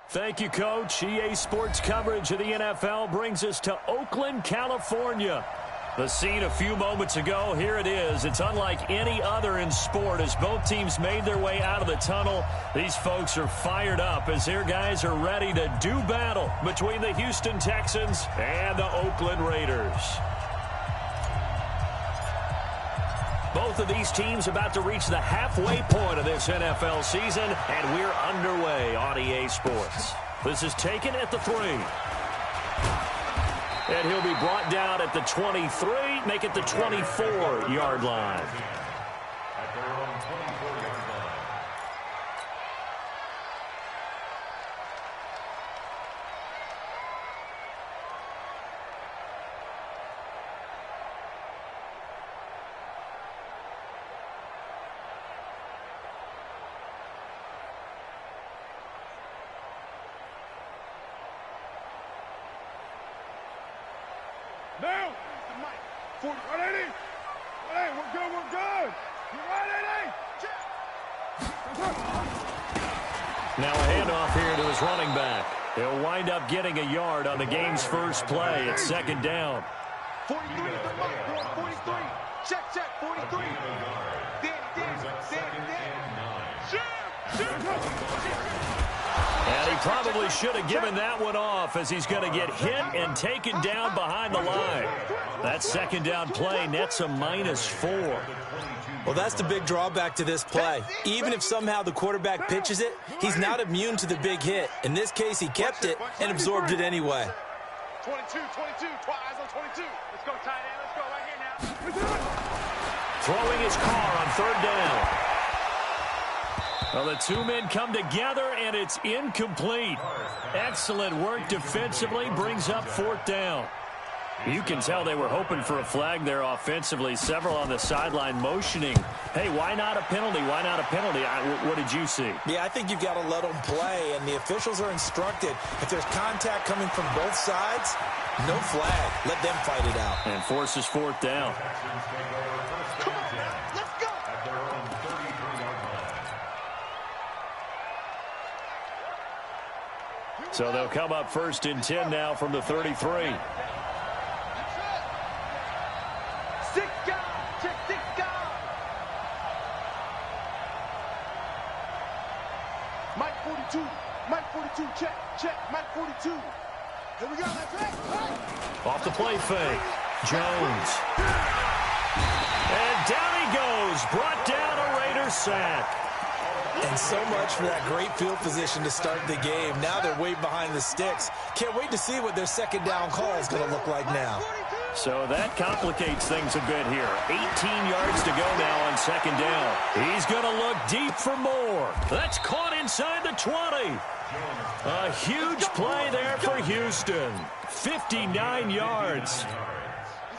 Thank you, Coach. EA Sports coverage of the NFL brings us to Oakland, California. The scene a few moments ago, here it is. It's unlike any other in sport as both teams made their way out of the tunnel. These folks are fired up as their guys are ready to do battle between the Houston Texans and the Oakland Raiders. Both of these teams about to reach the halfway point of this NFL season, and we're underway on EA Sports. This is taken at the 3. And he'll be brought down at the 23, make it the 24-yard line. At their own 24-yard line. Now, 40, 180. Hey, we're good, we're good. You 180. Now a handoff here to his running back. He'll wind up getting a yard on the game's first play. It's second down. 43 at the mark, 43. Check, 43. And he probably should have given that one off as he's going to get hit and taken down behind the line. That second down play nets a -4. Well, that's the big drawback to this play. Even if somehow the quarterback pitches it, he's not immune to the big hit. In this case, he kept it and absorbed it anyway. 22, eyes on 22. Let's go, tight end. Let's go right here now. Throwing his car on third down. Well, the two men come together, and it's incomplete. Excellent work defensively, brings up fourth down. You can tell they were hoping for a flag there offensively. Several on the sideline motioning. Hey, why not a penalty? Why not a penalty? What did you see? Yeah, I think you've got to let them play, and the officials are instructed. If there's contact coming from both sides, no flag. Let them fight it out. And forces fourth down. Come on, man. Let's go. At their own 33-yard line. So they'll come up first and 10 now from the 33. Mike 42, check, Mike 42. Here we go, that's right. Off the play fake. Jones. And down he goes. Brought down a Raiders sack. And so much for that great field position to start the game. Now they're way behind the sticks. Can't wait to see what their second down call is going to look like now. So that complicates things a bit here. 18 yards to go now on second down. He's going to look deep for more. That's caught inside the 20. A huge play there for Houston. 59 yards.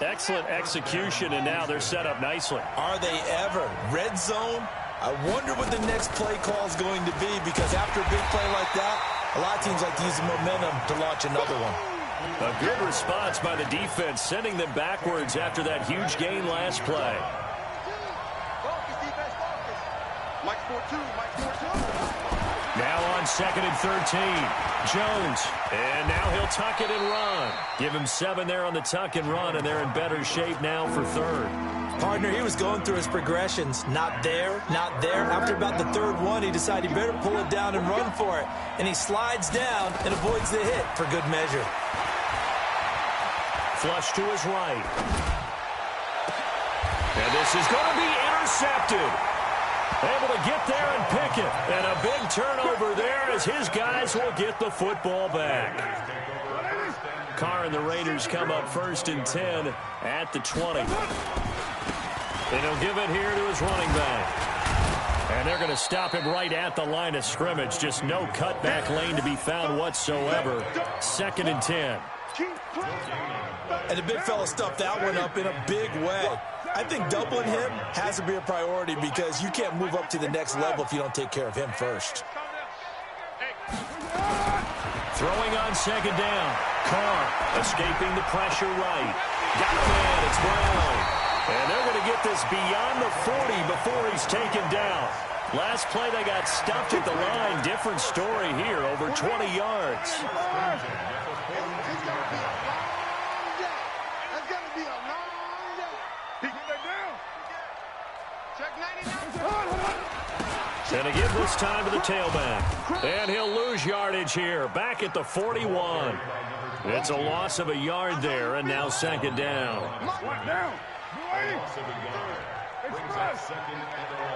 Excellent execution, and now they're set up nicely. Are they ever? Red zone? I wonder what the next play call is going to be, because after a big play like that, a lot of teams like to use the momentum to launch another one. A good response by the defense, sending them backwards after that huge gain last play. Focus, defense, focus. Mike 4-2, Mike 4-2. Now on second and 13, Jones. And now he'll tuck it and run. Give him 7 there on the tuck and run, and they're in better shape now for third. Partner, he was going through his progressions. Not there, not there. After about the third one, he decided he better pull it down and run for it. And he slides down and avoids the hit for good measure. Flush to his right. And this is going to be intercepted. Able to get there and pick it. And a big turnover there as his guys will get the football back. Carr and the Raiders come up first and 10 at the 20. And he'll give it here to his running back. And they're going to stop him right at the line of scrimmage. Just no cutback lane to be found whatsoever. Second and 10. And the big fella stuffed that one up in a big way. I think doubling him has to be a priority because you can't move up to the next level if you don't take care of him first. Throwing on second down. Carr escaping the pressure right. Got a man. It's Brown. And they're going to get this beyond the 40 before he's taken down. Last play, they got stuffed at the line. Different story here, over 20 yards. It's going to be a long day. That's going to be a long day. He get that down. Check 99. And to give this time to the tailback. And he'll lose yardage here. Back at the 41. It's a loss of a yard there, and now second down. Down.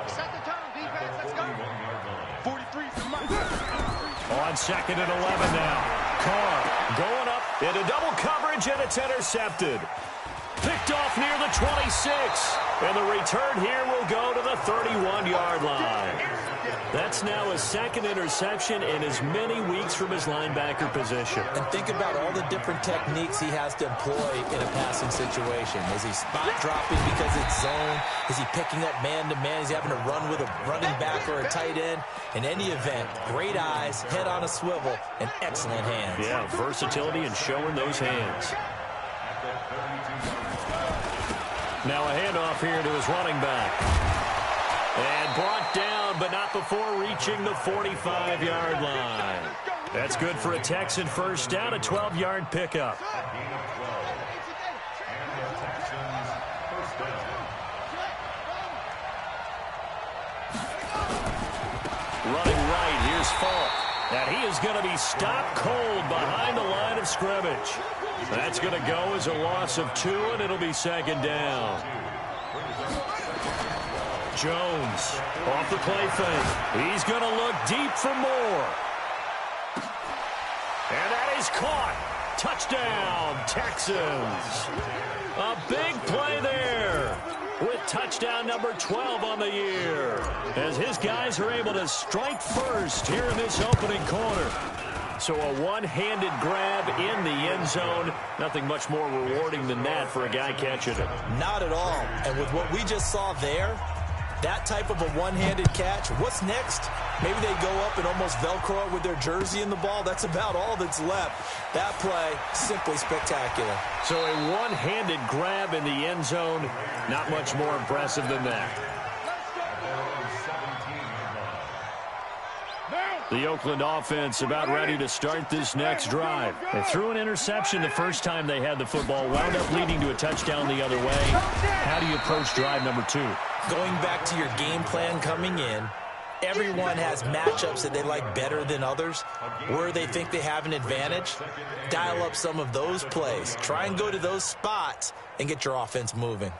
Set the tone, defense. Let's go. 43 for Mike. On second and 11 now. Carr going up into double coverage, and it's intercepted. Picked off near the 26. And the return here will go to the 31-yard line. That's now his second interception in as many weeks from his linebacker position. And think about all the different techniques he has to employ in a passing situation. Is he spot dropping because it's zone? Is he picking up man-to-man? Is he having to run with a running back or a tight end? In any event, great eyes, head on a swivel, and excellent hands. Yeah, versatility and showing those hands. Now a handoff here to his running back. And brought down, but not before reaching the 45-yard line. That's good for a Texan first down, a 12-yard pickup. Running right, here's Falk. And he is going to be stopped cold behind the line of scrimmage. That's going to go as a loss of 2, and it'll be second down. Jones off the play fake. He's going to look deep for more. And that is caught. Touchdown, Texans. A big play there with touchdown number 12 on the year, as his guys are able to strike first here in this opening quarter. So a one-handed grab in the end zone. Nothing much more rewarding than that for a guy catching it. Not at all. And with what we just saw there, that type of a one-handed catch, what's next? Maybe they go up and almost Velcro it with their jersey in the ball. That's about all that's left. That play, simply spectacular. So a one-handed grab in the end zone, not much more impressive than that. The Oakland offense about ready to start this next drive. They threw an interception the first time they had the football, wound up leading to a touchdown the other way. How do you approach drive number 2? Going back to your game plan coming in, everyone has matchups that they like better than others, where they think they have an advantage. Dial up some of those plays. Try and go to those spots and get your offense moving.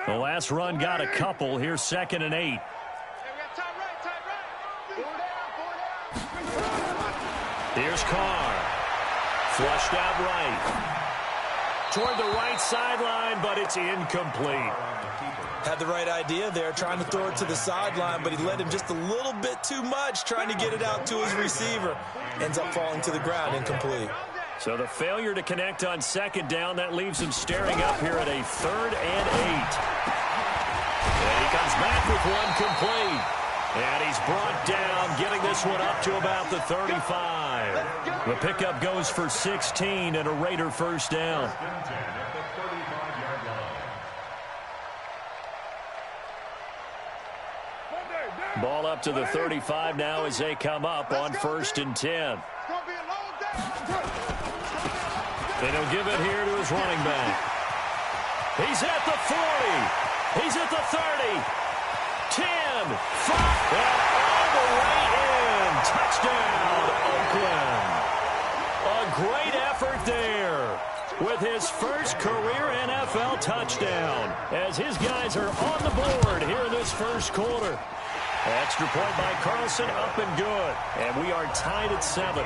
The last run got a couple. Here's second and 8. Hey, we got time right. Here's Carr. Flushed out right. Toward the right sideline, but it's incomplete. Had the right idea there, trying to throw it to the sideline, but he led him just a little bit too much, trying to get it out to his receiver. Ends up falling to the ground, incomplete. So the failure to connect on second down, that leaves him staring up here at a 3rd and 8. And he comes back with one complete. And he's brought down, getting this one up to about the 35. The pickup goes for 16 and a Raider first down. Ball up to the 35 now as they come up on 1st and 10. And he'll give it here to his running back. He's at the 40. He's at the 30. 10. 5. And all the way in. Touchdown, Oakland. A great effort there with his first career NFL touchdown, as his guys are on the board here in this first quarter. Extra point by Carlson, up and good. And we are tied at 7.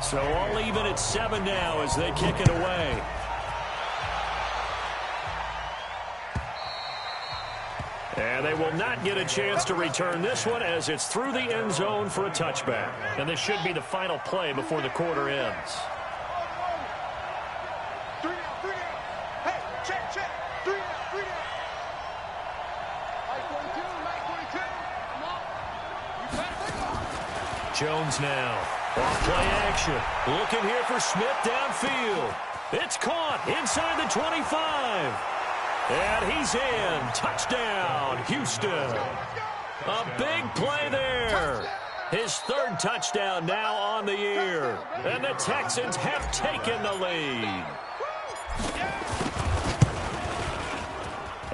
So all even at 7 now as they kick it away. And they will not get a chance to return this one, as it's through the end zone for a touchback. And this should be the final play before the quarter ends. 3 down. Hey, check. 3 down. Mike 42. Come on. You better. Jones now. Off play action. Looking here for Smith downfield. It's caught inside the 25. And he's in. Touchdown, Houston. A big play there. His third touchdown now on the year. And the Texans have taken the lead.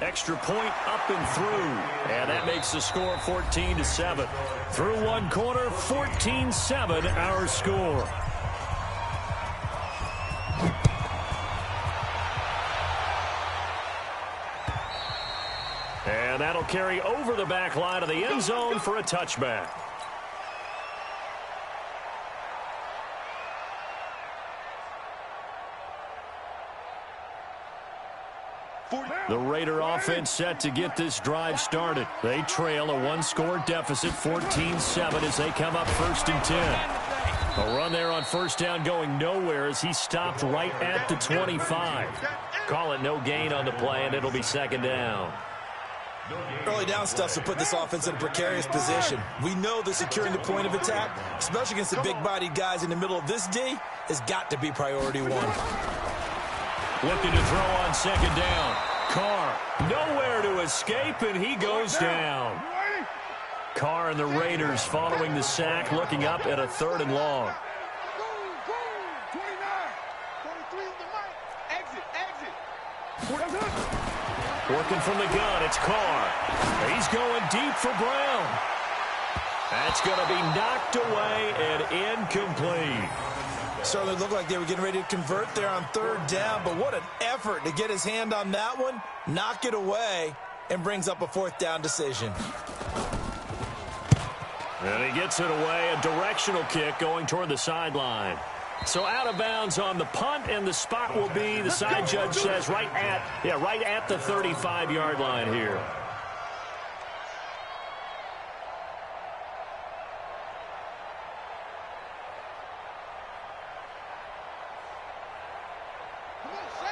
Extra point up and through. And that makes the score 14-7. Through one quarter, 14-7 our score. And that'll carry over the back line of the end zone for a touchback. The Raider offense set to get this drive started. They trail a one-score deficit, 14-7, as they come up 1st and 10. A run there on first down going nowhere as he stopped right at the 25. Call it no gain on the play, and it'll be 2nd down. Early down stuff to put this offense in a precarious position. We know that securing the point of attack, especially against the big-bodied guys in the middle of this D, has got to be priority one. Looking to throw on 2nd down. Carr, nowhere to escape, and he goes down. Carr and the Raiders following the sack, looking up at a 3rd and long. Working from the gun, it's Carr. He's going deep for Brown. That's going to be knocked away and incomplete. Certainly looked like they were getting ready to convert there on 3rd down, but what an effort to get his hand on that one, knock it away, and brings up a 4th down decision. And he gets it away, a directional kick going toward the sideline. So out of bounds on the punt, and the spot will be, the side judge says, right at the 35-yard line here.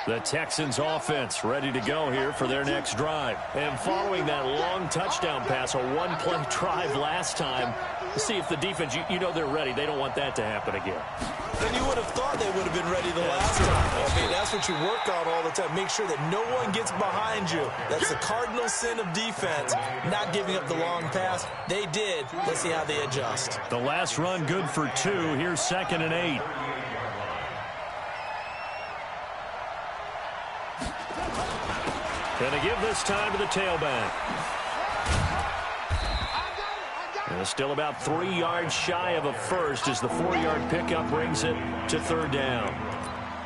The Texans offense ready to go here for their next drive. And following that long touchdown pass, a one-play drive last time, see if the defense, you know they're ready. They don't want that to happen again. Then you would have thought they would have been ready the last time. I mean, that's what you work on all the time. Make sure that no one gets behind you. That's the cardinal sin of defense, not giving up the long pass. They did. Let's see how they adjust. The last run good for 2. Here's 2nd and 8. Going to give this time to the tailback. And still about 3 yards shy of a first as the 4-yard pickup brings it to 3rd down.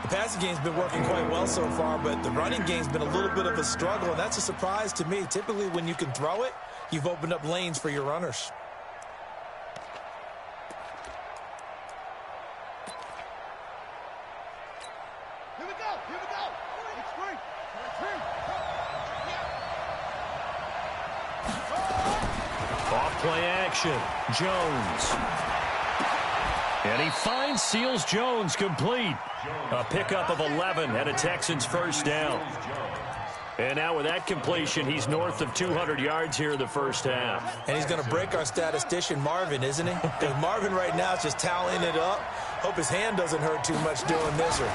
The passing game's been working quite well so far, but the running game's been a little bit of a struggle, and that's a surprise to me. Typically, when you can throw it, you've opened up lanes for your runners. Here we go. It's free. Off-play action. Jones. And he finds Seals Jones complete. A pickup of 11 and a Texans 1st down. And now with that completion, he's north of 200 yards here in the first half. And he's going to break our statistician, Marvin, isn't he? Because Marvin right now is just tallying it up. Hope his hand doesn't hurt too much doing this, or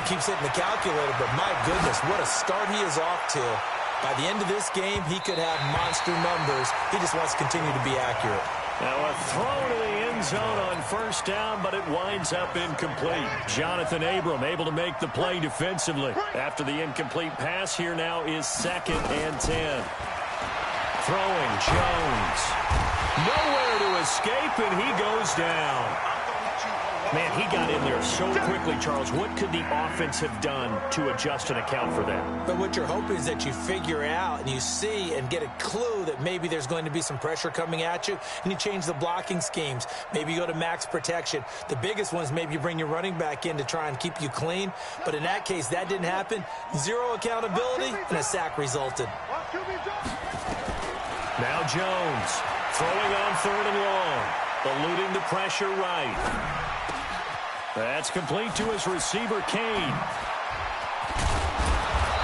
keeps hitting the calculator. But my goodness, what a start he is off to. By the end of this game, he could have monster numbers. He just wants to continue to be accurate. Now a throw to the end zone on 1st down, but it winds up incomplete. Jonathan Abram able to make the play defensively. After the incomplete pass, here now is 2nd and 10. Throwing Jones. Nowhere to escape, and he goes down. Man, he got in there so quickly, Charles. What could the offense have done to adjust and account for that? But what you're hoping is that you figure out and you see and get a clue that maybe there's going to be some pressure coming at you, and you change the blocking schemes. Maybe you go to max protection. The biggest one is maybe you bring your running back in to try and keep you clean. But in that case, that didn't happen. 0 accountability, and a sack resulted. Now Jones throwing on 3rd and long, eluding the pressure right. That's complete to his receiver, Kane.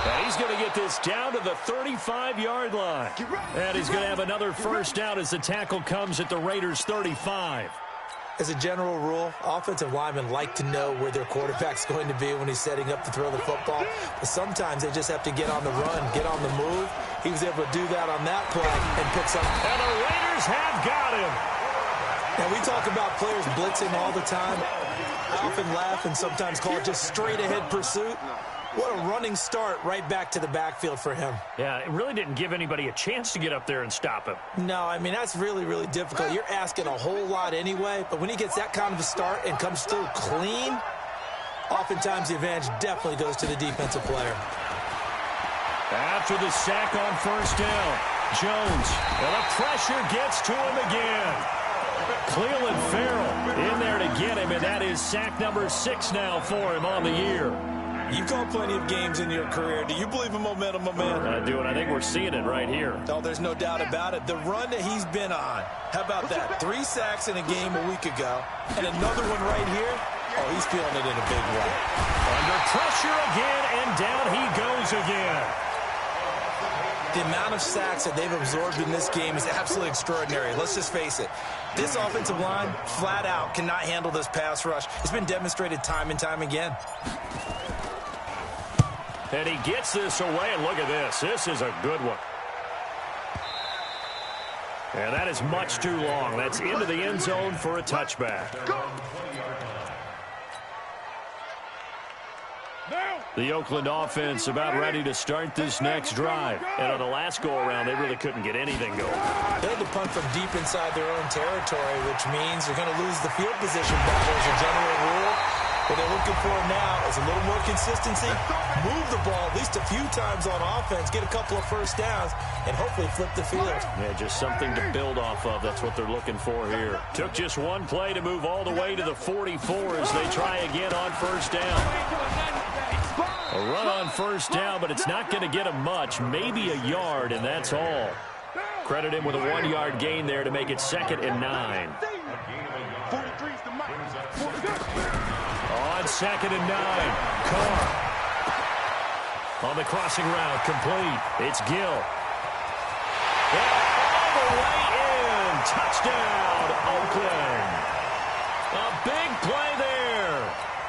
And he's going to get this down to the 35-yard line. And he's going to have another 1st down as the tackle comes at the Raiders' 35. As a general rule, offensive linemen like to know where their quarterback's going to be when he's setting up to throw the football. But sometimes they just have to get on the run, get on the move. He was able to do that on that play and pick something. And the Raiders have got him. Now, we talk about players blitzing all the time. I often laugh and sometimes call it just straight-ahead pursuit. What a running start right back to the backfield for him. Yeah, it really didn't give anybody a chance to get up there and stop him. No, I mean, that's really, really difficult. You're asking a whole lot anyway, but when he gets that kind of a start and comes through clean, oftentimes the advantage definitely goes to the defensive player. After the sack on first down, Jones, and the pressure gets to him again. Clelin Ferrell in there to get him, and that is sack number 6 now for him on the year. You've called plenty of games in your career. Do you believe in momentum, my man? I do, and I think we're seeing it right here. Oh, there's no doubt about it. The run that he's been on. How about that? 3 sacks in a game a week ago, and another one right here. Oh, he's feeling it in a big way. Under pressure again, and down he goes again. The amount of sacks that they've absorbed in this game is absolutely extraordinary. Let's just face it. This offensive line, flat out, cannot handle this pass rush. It's been demonstrated time and time again. And he gets this away, and look at this. This is a good one. And that is much too long. That's into the end zone for a touchback. The Oakland offense about ready to start this next drive. And on the last go-around, they really couldn't get anything going. They had to punt from deep inside their own territory, which means they're going to lose the field position battle as a general rule. What they're looking for now is a little more consistency, move the ball at least a few times on offense, get a couple of first downs, and hopefully flip the field. Yeah, just something to build off of. That's what they're looking for here. Took just one play to move all the way to the 44 as they try again on first down. A run on first down, but it's not going to get him much, maybe a yard, and that's all. Credit him with a 1-yard gain there to make it 2nd and 9. On 2nd and 9, Carr. On the crossing route, complete. It's Gill. And all the way in. Touchdown, Oakland. A big play there.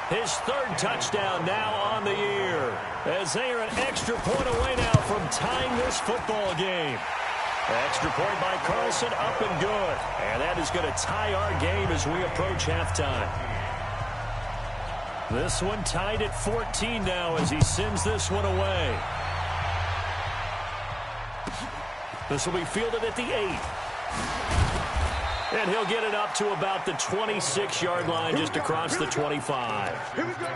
His 3rd touchdown now on the year. As they are an extra point away now from tying this football game. Extra point by Carlson, up and good. And that is going to tie our game as we approach halftime. This one tied at 14 now as he sends this one away. This will be fielded at the 8. And he'll get it up to about the 26-yard line just across the 25. Here we go.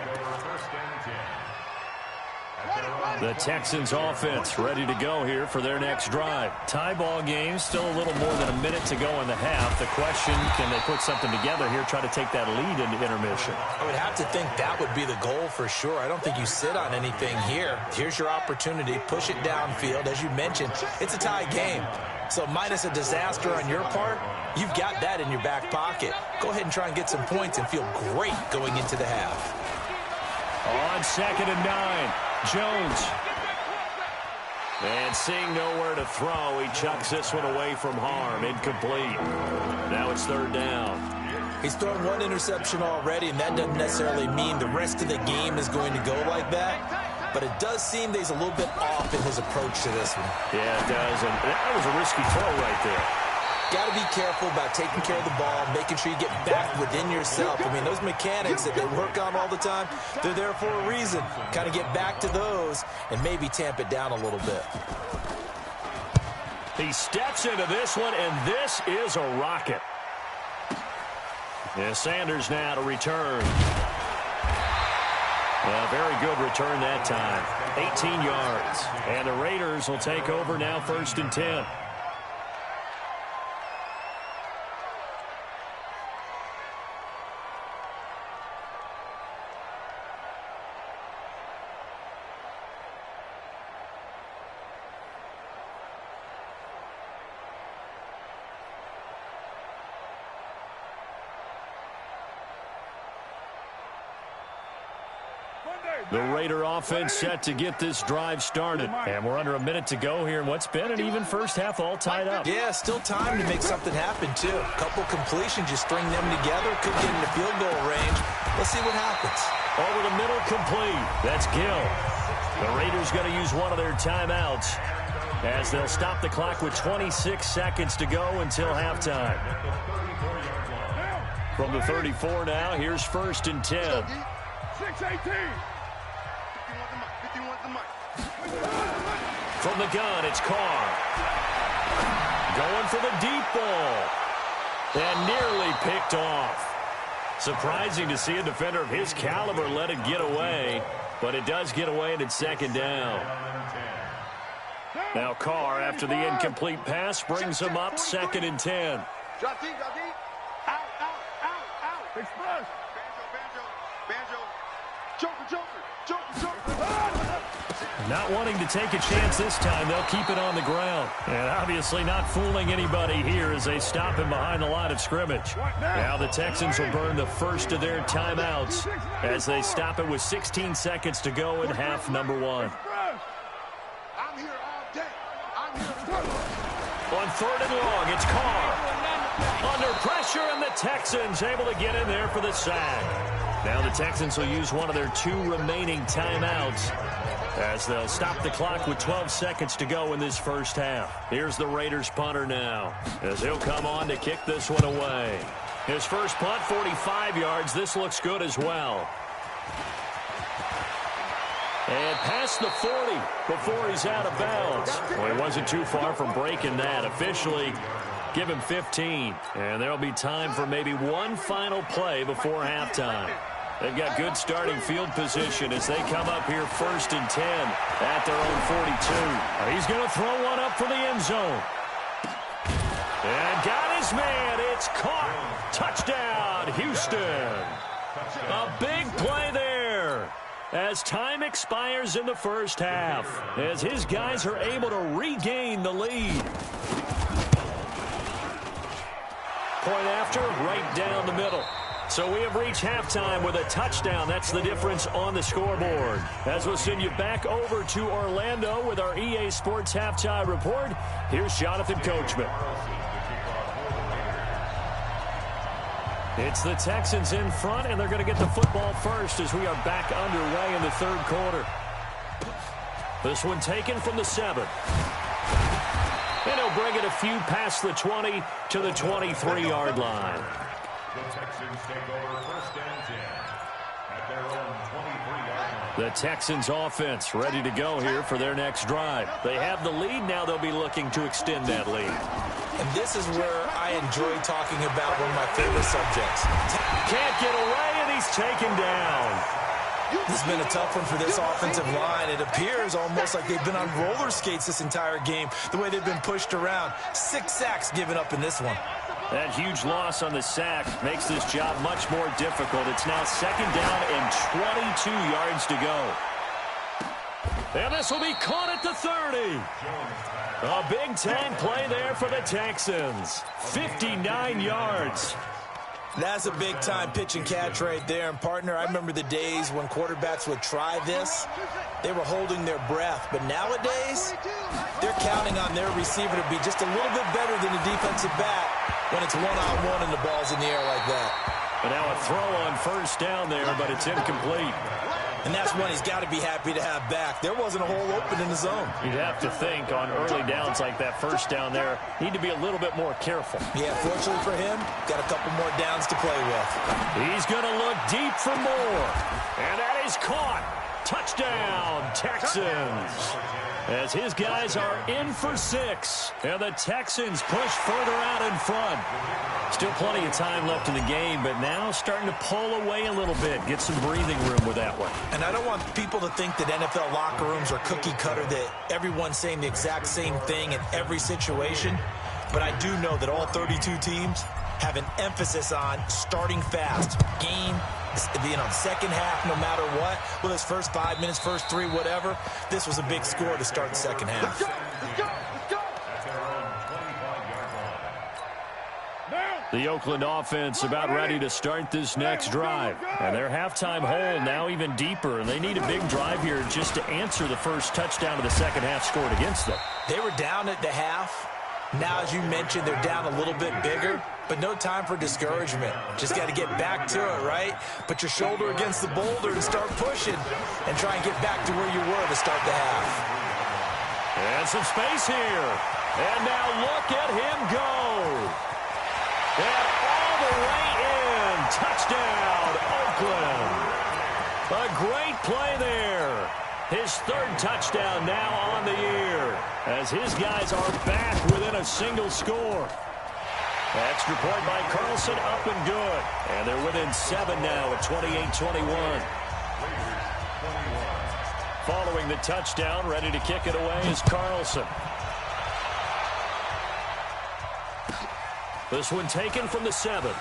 The Texans offense ready to go here for their next drive. Tie ball game, still a little more than a minute to go in the half. The question, can they put something together here, try to take that lead into intermission? I would have to think that would be the goal for sure. I don't think you sit on anything here. Here's your opportunity. Push it downfield. As you mentioned, it's a tie game. So minus a disaster on your part, you've got that in your back pocket. Go ahead and try and get some points and feel great going into the half. On 2nd and 9, Jones. And seeing nowhere to throw, he chucks this one away from harm. Incomplete. Now it's 3rd down. He's thrown 1 interception already, and that doesn't necessarily mean the rest of the game is going to go like that. But it does seem that he's a little bit off in his approach to this one. Yeah, it does. And that was a risky throw right there. Got to be careful about taking care of the ball, making sure you get back within yourself. I mean, those mechanics that they work on all the time, they're there for a reason. Kind of get back to those and maybe tamp it down a little bit. He steps into this one, and this is a rocket. Yeah, Sanders now to return. A very good return that time. 18 yards. And the Raiders will take over now 1st and 10. Monday. The Raider offense set to get this drive started. And we're under a minute to go here in what's been an even first half, all tied up. Yeah, still time to make something happen, too. A couple completions, just string them together. Could get into field goal range. Let's see what happens. Over the middle, complete. That's Gill. The Raiders going to use one of their timeouts as they'll stop the clock with 26 seconds to go until halftime. From the 34 now, here's 1st and 10. 6-18. From the gun, it's Carr. Going for the deep ball. And nearly picked off. Surprising to see a defender of his caliber let it get away. But it does get away, and it's 2nd down. Now Carr, after the incomplete pass, brings him up 2nd and 10. Drop deep, drop deep. Out, out, out, out. Express. Banjo. Joker. Not wanting to take a chance this time, they'll keep it on the ground. And obviously not fooling anybody here as they stop him behind the line of scrimmage. Now the Texans will burn the first of their timeouts as they stop it with 16 seconds to go in half number 1. I'm here all day. I'm here. On 3rd and long, it's Carr. Under pressure, and the Texans able to get in there for the sack. Now the Texans will use one of their 2 remaining timeouts as they'll stop the clock with 12 seconds to go in this first half. Here's the Raiders punter now as he'll come on to kick this one away. His first punt, 45 yards. This looks good as well. And past the 40 before he's out of bounds. Well, he wasn't too far from breaking that. Officially, give him 15. And there'll be time for maybe one final play before halftime. They've got good starting field position as they come up here 1st and 10 at their own 42. He's going to throw one up for the end zone. And got his man. It's caught. Touchdown, Houston. A big play there as time expires in the first half, as his guys are able to regain the lead. Point after, right down the middle. So we have reached halftime with a touchdown. That's the difference on the scoreboard. As we'll send you back over to Orlando with our EA Sports Halftime Report, here's Jonathan Coachman. It's the Texans in front, and they're going to get the football first as we are back underway in the 3rd quarter. This one taken from the 7. And he'll bring it a few past the 20 to the 23-yard line. The Texans take over 1st and 10 at their own 23-yard line. The Texans offense ready to go here for their next drive. They have the lead. Now they'll be looking to extend that lead. And this is where I enjoy talking about one of my favorite subjects. Can't get away, and he's taken down. This has been a tough one for this offensive line. It appears almost like they've been on roller skates this entire game, the way they've been pushed around. 6 sacks given up in this one. That huge loss on the sack makes this job much more difficult. It's now 2nd down and 22 yards to go. And this will be caught at the 30. A big-time play there for the Texans. 59 yards. That's a big-time pitch and catch right there. And, partner, I remember the days when quarterbacks would try this. They were holding their breath. But nowadays, they're counting on their receiver to be just a little bit better than the defensive back when it's one-on-one and the ball's in the air like that. And now a throw on 1st down there, but it's incomplete. And that's one he's got to be happy to have back. There wasn't a hole open in the zone. You'd have to think on early downs like that 1st down there, need to be a little bit more careful. Yeah, fortunately for him, got a couple more downs to play with. He's going to look deep for more. And that is caught. Touchdown, Texans. As his guys are in for 6. And the Texans push further out in front. Still plenty of time left in the game, but now starting to pull away a little bit. Get some breathing room with that one. And I don't want people to think that NFL locker rooms are cookie cutter, that everyone's saying the exact same thing in every situation. But I do know that all 32 teams have an emphasis on starting fast. Game, second half, no matter what. Well, his first 5 minutes, first 3, whatever. This was a big score to start the second half. Let's go. Let's go. At their own 25-yard line. Now. The Oakland offense about ready to start this next drive. And their halftime hole now even deeper. And they need a big drive here just to answer the first touchdown of the second half scored against them. They were down at the half. Now, as you mentioned, they're down a little bit bigger. But no time for discouragement. Just got to get back to it, right? Put your shoulder against the boulder and start pushing. And try and get back to where you were to start the half. And some space here. And now look at him go. And all the way in. Touchdown, Oakland. A great play there. His third touchdown now on the year as his guys are back within a single score. Extra point by Carlson, up and good. And they're within 7 now at 28-21. Following the touchdown, ready to kick it away is Carlson. This one taken from the 7.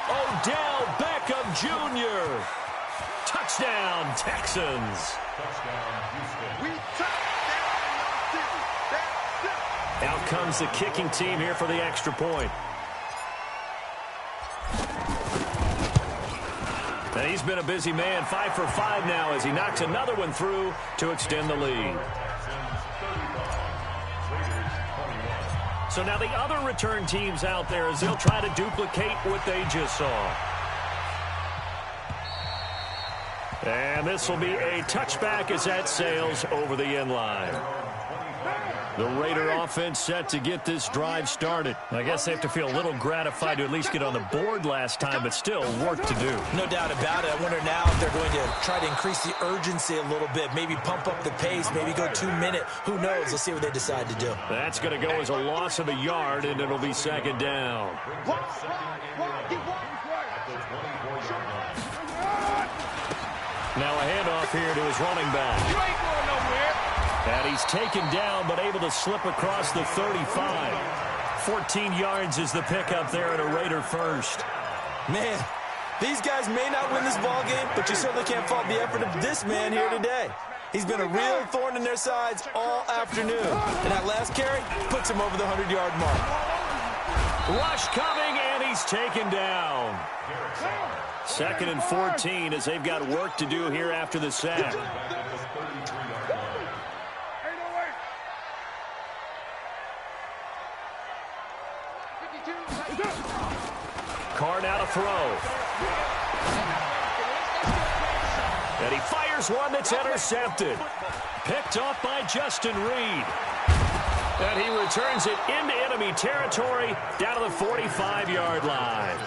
Odell Beckham Jr. Touchdown, Texans. Out comes the kicking team here for the extra point. And he's been a busy man, 5 for 5 now as he knocks another one through to extend the lead. So now the other return teams out there as they'll try to duplicate what they just saw. And this will be a touchback as that sails over the end line. The Raider offense set to get this drive started. I guess they have to feel a little gratified to at least get on the board last time, but still work to do. No doubt about it. I wonder now if they're going to try to increase the urgency a little bit, maybe pump up the pace, maybe go 2-minute. Who knows? Let's see what they decide to do. That's going to go as a loss of a yard, and it'll be second down. Now a handoff here to his running back. You ain't going nowhere. And he's taken down, but able to slip across the 35. 14 yards is the pickup there at a Raider first. Man, these guys may not win this ball game, but you certainly can't fault the effort of this man here today. He's been a real thorn in their sides all afternoon. And that last carry puts him over the 100-yard mark. Rush coming, and he's taken down. Second and 14 as they've got work to do here after the sack. Carr now to throw. And he fires one that's intercepted. Picked off by Justin Reed. And he returns it into enemy territory down to the 45-yard line.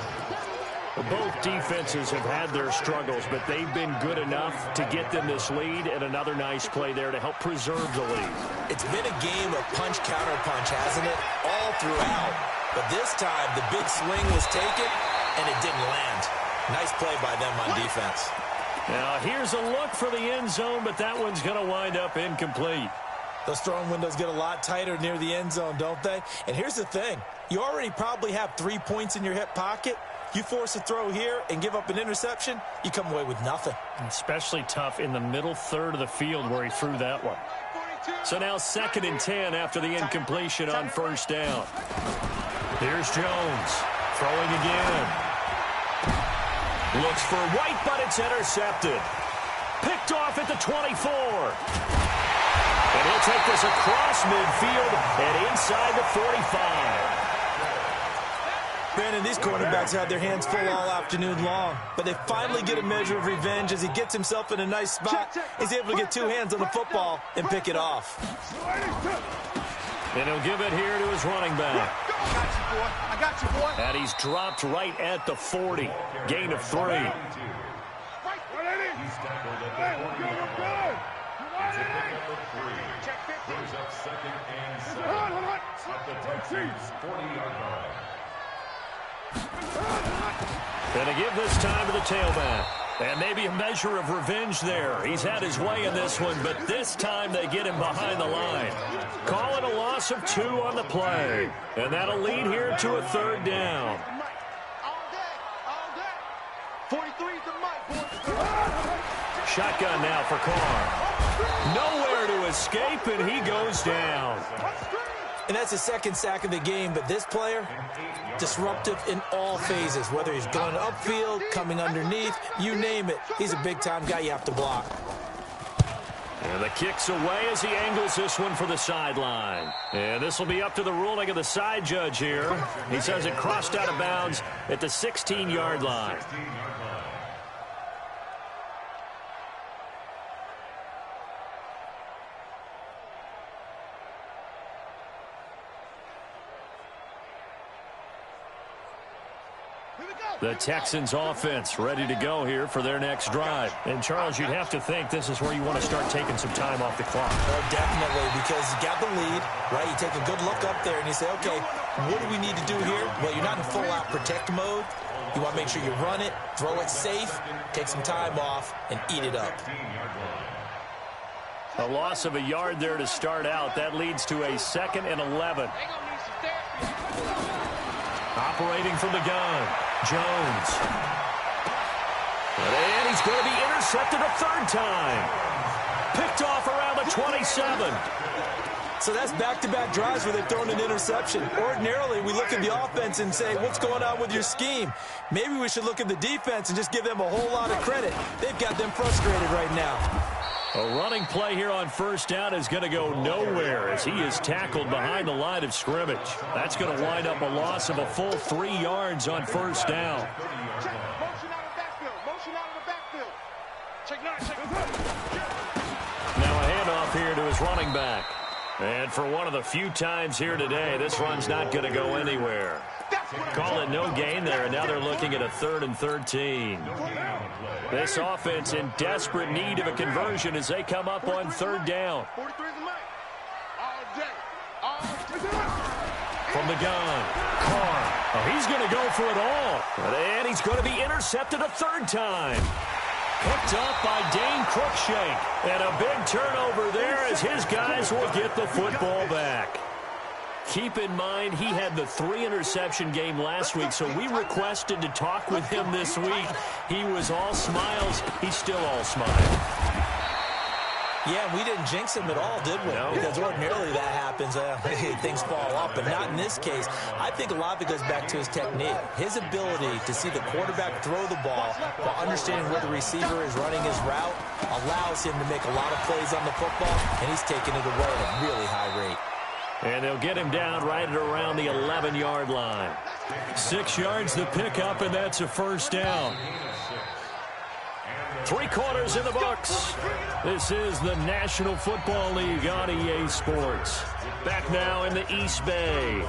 Both defenses have had their struggles, but they've been good enough to get them this lead, and another nice play there to help preserve the lead. It's been a game of punch-counter-punch, hasn't it? All throughout. But this time, the big swing was taken, and it didn't land. Nice play by them on defense. Now, here's a look for the end zone, but that one's going to wind up incomplete. Those throwing windows get a lot tighter near the end zone, don't they? And here's the thing. You already probably have 3 points in your hip pocket. You force a throw here and give up an interception, you come away with nothing. Especially tough in the middle third of the field where he threw that one. So now 2nd and 10 after the incompletion on first down. Here's Jones throwing again. Looks for White, but it's intercepted. Picked off at the 24. And he'll take this across midfield and inside the 45. Brandon, these cornerbacks had their hands full all afternoon long, but they finally get a measure of revenge as he gets himself in a nice spot. He's able to get 2 hands on the football and pick it off. And he'll give it here to his running back. I got you, boy. And he's dropped right at the 40. Gain of 3. Brings up 2nd and 7 at the Texans' 40-yard line. Gonna give this time to the tailback. And maybe a measure of revenge there. He's had his way in this one, but this time they get him behind the line. Call it a loss of 2 on the play. And that'll lead here to a 3rd down. Shotgun now for Carr. Nowhere to escape, and he goes down. And that's his second sack of the game, but this player, disruptive in all phases, whether he's going upfield, coming underneath, you name it. He's a big-time guy you have to block. And the kick's away as he angles this one for the sideline. And this will be up to the ruling of the side judge here. He says it crossed out of bounds at the 16-yard line. The Texans offense ready to go here for their next drive. And, Charles, you'd have to think this is where you want to start taking some time off the clock. Oh, definitely, because you got the lead, right? You take a good look up there and you say, okay, what do we need to do here? Well, you're not in full-out protect mode. You want to make sure you run it, throw it safe, take some time off, and eat it up. A loss of a yard there to start out. That leads to a 2nd and 11. Operating from the gun, Jones. And he's going to be intercepted a third time. Picked off around the 27. So that's back-to-back drives where they've thrown an interception. Ordinarily, we look at the offense and say, what's going on with your scheme? Maybe we should look at the defense and just give them a whole lot of credit. They've got them frustrated right now. A running play here on first down is going to go nowhere as he is tackled behind the line of scrimmage. That's going to wind up a loss of a full 3 yards on first down. Now a handoff here to his running back. And for one of the few times here today, this run's not going to go anywhere. Call it no gain there, and now they're looking at a 3rd and 13. This offense in desperate need of a conversion as they come up on 3rd down. From the gun, Carr. Oh, he's going to go for it all. And he's going to be intercepted a 3rd time. Picked up by Dane Cruikshank. And a big turnover there as his guys will get the football back. Keep in mind, he had the 3-interception game last week, so we requested to talk with him this week. He was all smiles. He's still all smiles. Yeah, we didn't jinx him at all, did we? No. Because ordinarily that happens. Things fall off, but not in this case. I think a lot of it goes back to his technique. His ability to see the quarterback throw the ball while understanding where the receiver is running his route allows him to make a lot of plays on the football, and he's taking it away at a really high rate. And they'll get him down right at around the 11-yard line. 6 yards the pickup, and that's a first down. 3 quarters in the books. This is the National Football League on EA Sports. Back now in the East Bay.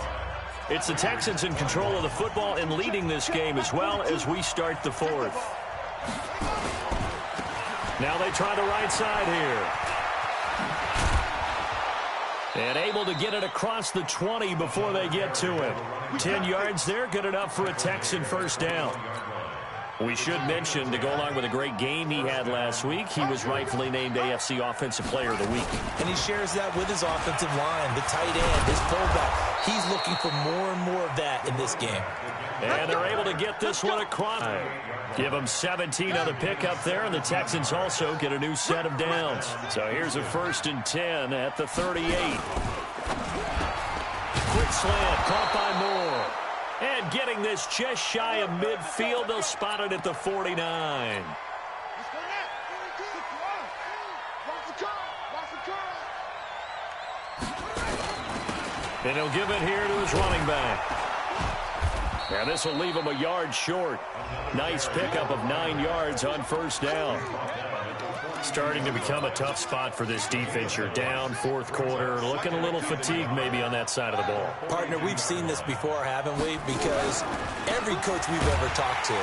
It's the Texans in control of the football and leading this game as well as we start the 4th. Now they try the right side here. And able to get it across the 20 before they get to him. 10 yards there, good enough for a Texan first down. We should mention, to go along with a great game he had last week, he was rightfully named AFC Offensive Player of the Week. And he shares that with his offensive line, the tight end, his fullback. He's looking for more and more of that in this game. And they're able to get this one across. Give them 17 on the pickup there, and the Texans also get a new set of downs. So here's a 1st and 10 at the 38. Quick slant, caught by Moore. And getting this just shy of midfield, they'll spot it at the 49. And he'll give it here to his running back. And this will leave him a yard short. Nice pickup of 9 yards on first down. Starting to become a tough spot for this defense. You're down 4th quarter, looking a little fatigued maybe on that side of the ball. Partner, we've seen this before, haven't we? Because every coach we've ever talked to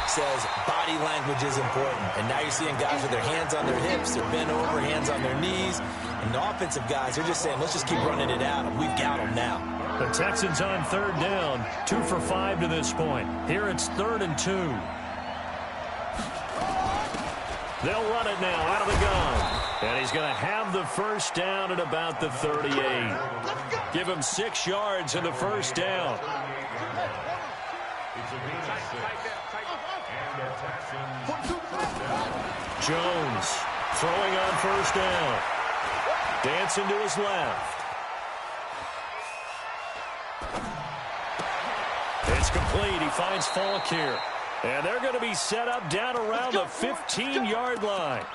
says body language is important. And now you're seeing guys with their hands on their hips, they're bent over, hands on their knees. And the offensive guys, they're just saying, let's just keep running it out. And we've got them now. The Texans on 3rd down, 2 for 5 to this point. Here it's 3rd and 2. They'll run it now out of the gun. And he's going to have the first down at about the 38. Give him 6 yards in the first down. Jones throwing on first down. Dancing to his left. It's complete. He finds Falk here. And they're going to be set up down around the 15-yard line.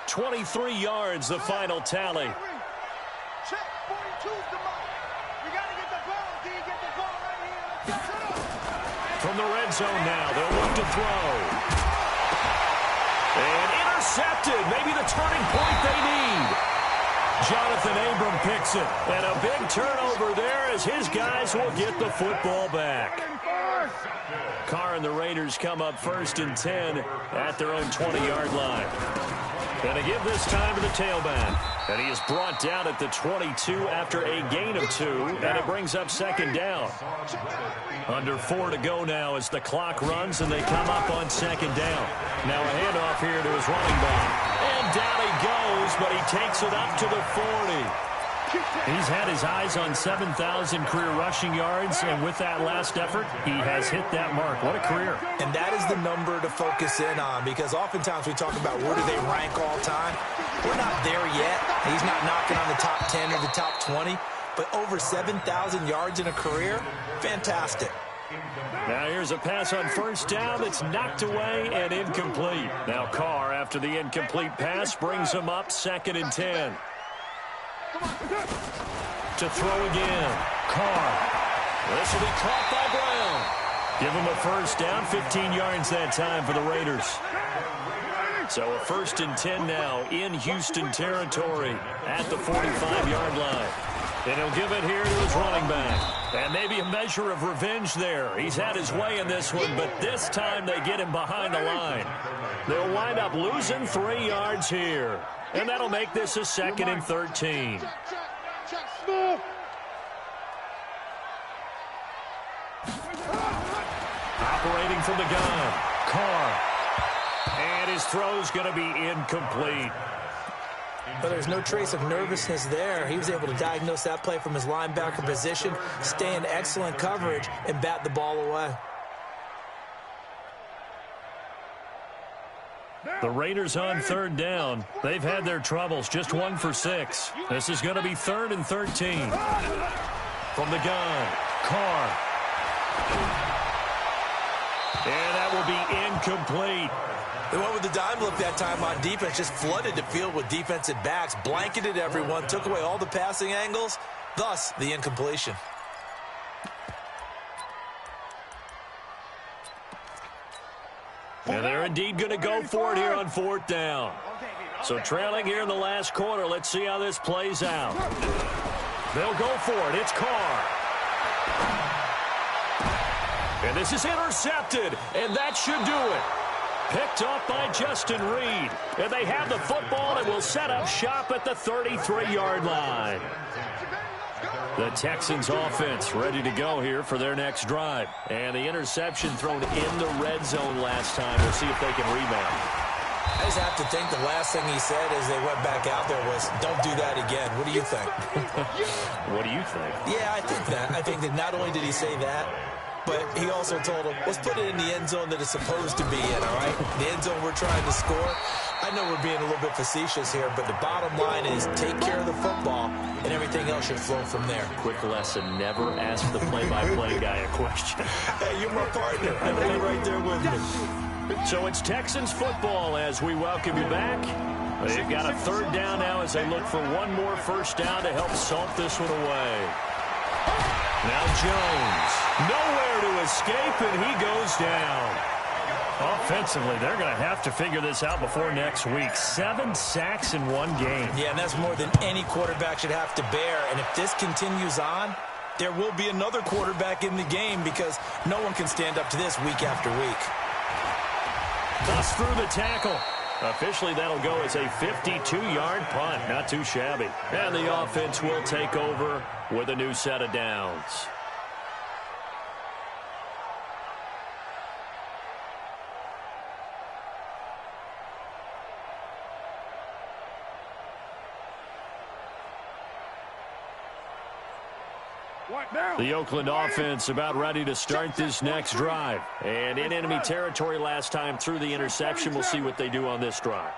23 yards, the final tally. Check, 42's the mark. We got to get the ball, D. Get the ball right here. Let's get it up. From the red zone now, they'll look to throw. And intercepted. Maybe the turning point they need. Jonathan Abram picks it. And a big turnover there as his guys will get the football back. Carr and the Raiders come up 1st and 10 at their own 20-yard line. And they give this time to the tailback. And he is brought down at the 22 after a gain of 2. And it brings up 2nd down. Under 4 to go now as the clock runs and they come up on 2nd down. Now a handoff here to his running back. And down he goes, but he takes it up to the 40. He's had his eyes on 7,000 career rushing yards, and with that last effort, he has hit that mark. What a career. And that is the number to focus in on, because oftentimes we talk about where do they rank all time. We're not there yet. He's not knocking on the top 10 or the top 20, but over 7,000 yards in a career, fantastic. Now here's a pass on first down that's knocked away and incomplete. Now Carr, after the incomplete pass, brings him up 2nd and 10. To throw again. Carr. This will be caught by Brown. Give him a first down. 15 yards that time for the Raiders. So a 1st and 10 now in Houston territory at the 45-yard line. And he'll give it here to his running back. And maybe a measure of revenge there. He's had his way in this one, but this time they get him behind the line. They'll wind up losing 3 yards here. And that'll make this a 2nd and 13. Check, smooth. Operating from the gun, Carr. And his throw's going to be incomplete. But there's no trace of nervousness there. He was able to diagnose that play from his linebacker position, stay in excellent coverage, and bat the ball away. The Raiders on 3rd down. They've had their troubles, just 1 for 6. This is going to be 3rd and 13. From the gun, Carr. And that will be incomplete. They went with the dime look that time on defense, just flooded the field with defensive backs, blanketed everyone, took away all the passing angles, thus the incompletion. And they're indeed going to go for it here on 4th down. So trailing here in the last quarter, let's see how this plays out. They'll go for it. It's Carr. And this is intercepted, and that should do it. Picked off by Justin Reed. And they have the football and will set up shop at the 33-yard line. The Texans offense ready to go here for their next drive. And the interception thrown in the red zone last time. We'll see if they can rebound. I just have to think the last thing he said as they went back out there was, don't do that again. What do you think? What do you think? Yeah, I think that. I think that not only did he say that, but he also told him, let's put it in the end zone that it's supposed to be in, all right? The end zone we're trying to score. I know we're being a little bit facetious here, but the bottom line is take care of the football, and everything else should flow from there. Quick lesson, never ask the play-by-play guy a question. Hey, you're my partner. I know you're right there with me. So it's Texans football as we welcome you back. They've got a 3rd down now as they look for one more first down to help salt this one away. Now Jones, nowhere to escape, and he goes down. Offensively, they're going to have to figure this out before next week. 7 sacks in one game. Yeah, and that's more than any quarterback should have to bear. And if this continues on, there will be another quarterback in the game because no one can stand up to this week after week. Bust through the tackle. Officially, that'll go as a 52-yard punt. Not too shabby. And the offense will take over with a new set of downs. The Oakland offense about ready to start this next drive. And in enemy territory last time through the interception. We'll see what they do on this drive.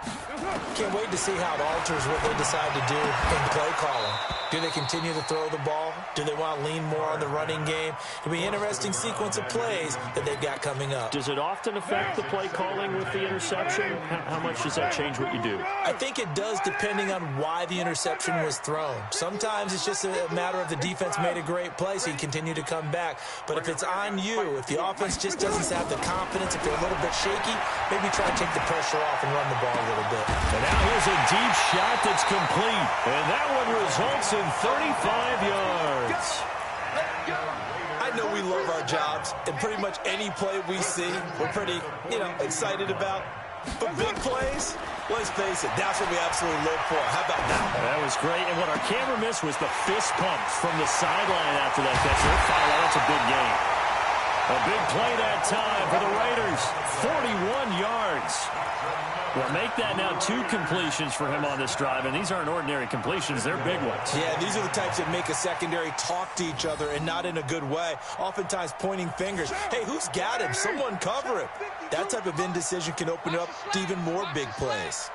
Can't wait to see how it alters what they decide to do in play calling. Do they continue to throw the ball? Do they want to lean more on the running game? It'll be an interesting sequence of plays that they've got coming up. Does it often affect the play calling with the interception? How much does that change what you do? I think it does depending on why the interception was thrown. Sometimes it's just a matter of the defense made a great play, so you continue to come back. But if it's on you, if the offense just doesn't have the confidence, if they're a little bit shaky, maybe try to take the pressure off and run the ball a little bit. And now here's a deep shot that's complete. And that one results in 35 yards. I know we love our jobs, and pretty much any play we see, we're pretty, excited about. But big plays, let's face it, that's what we absolutely live for. How about that? That was great. And what our camera missed was the fist pumps from the sideline after that catch. That's a big game. A big play that time for the Raiders. 41 yards. Well, make that now 2 completions for him on this drive, and these aren't ordinary completions. They're big ones. Yeah, these are the types that make a secondary talk to each other, and not in a good way. Oftentimes pointing fingers. Hey, who's got him? Someone cover him. That type of indecision can open up to even more big plays.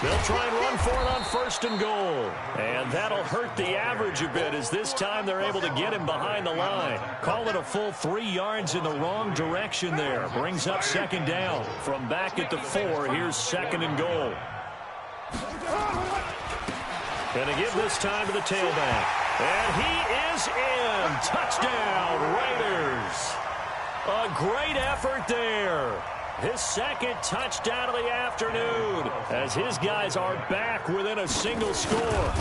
They'll try and run for it on 1st and goal. And that'll hurt the average a bit, as this time they're able to get him behind the line. Call it a full 3 yards in the wrong direction there. Brings up 2nd down. From back at the 4, here's 2nd and goal. Gonna give this time to the tailback. And he is in. Touchdown, Raiders. A great effort there. His 2nd touchdown of the afternoon, as his guys are back within a single score.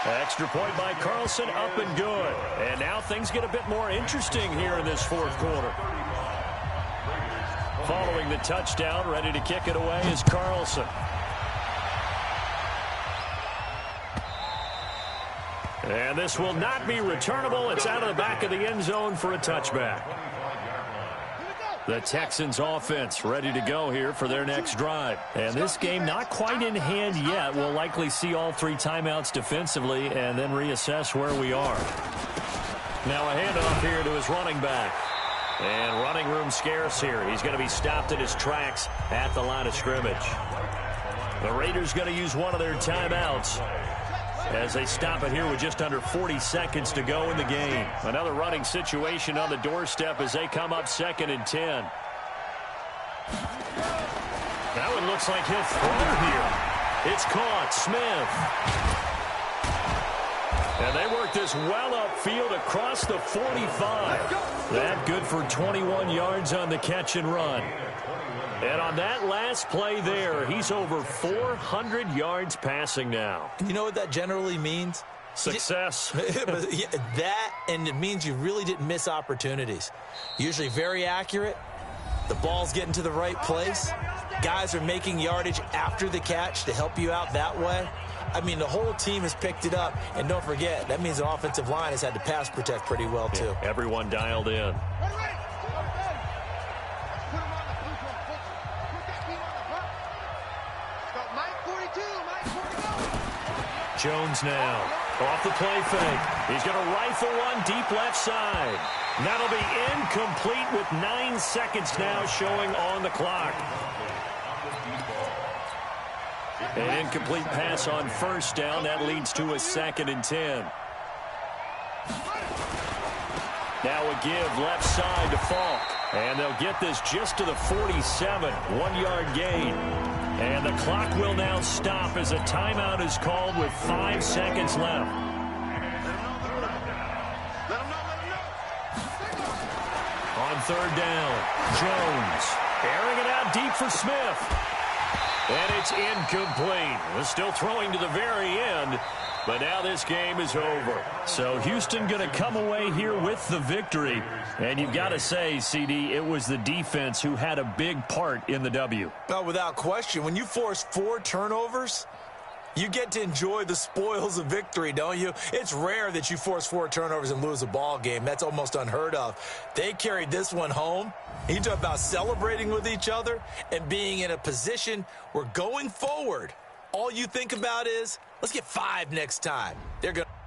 Extra point by Carlson, up and good. And now things get a bit more interesting here in this 4th quarter. Following the touchdown, ready to kick it away is Carlson. And this will not be returnable. It's out of the back of the end zone for a touchback. The Texans offense ready to go here for their next drive. And this game not quite in hand yet. We'll likely see all 3 timeouts defensively and then reassess where we are. Now a handoff here to his running back. And running room scarce here. He's going to be stopped in his tracks at the line of scrimmage. The Raiders going to use one of their timeouts as they stop it here with just under 40 seconds to go in the game. Another running situation on the doorstep as they come up 2nd and 10. That one looks like he'll throw here. It's caught. Smith. And they work this well upfield across the 45. That good for 21 yards on the catch and run. And on that last play there, he's over 400 yards passing now. You know what that generally means? Success. That, and it means you really didn't miss opportunities. Usually very accurate. The ball's getting to the right place. Guys are making yardage after the catch to help you out that way. I mean, the whole team has picked it up. And don't forget, that means the offensive line has had to pass protect pretty well, too. Yeah, everyone dialed in. Jones now off the play fake. He's going to rifle one deep left side. That'll be incomplete with 9 seconds now showing on the clock. An incomplete pass on 1st down. That leads to a 2nd and 10. Now a give left side to Falk. And they'll get this just to the 47. 1-yard gain. And the clock will now stop as a timeout is called with 5 seconds left. On 3rd down, Jones airing it out deep for Smith. And it's incomplete. We're still throwing to the very end, but now this game is over. So Houston going to come away here with the victory. And you've got to say, CD, it was the defense who had a big part in the W. Oh, without question. When you force 4 turnovers, you get to enjoy the spoils of victory, don't you? It's rare that you force 4 turnovers and lose a ball game. That's almost unheard of. They carried this one home. You talk about celebrating with each other and being in a position where going forward, all you think about is, let's get 5 next time. They're going to...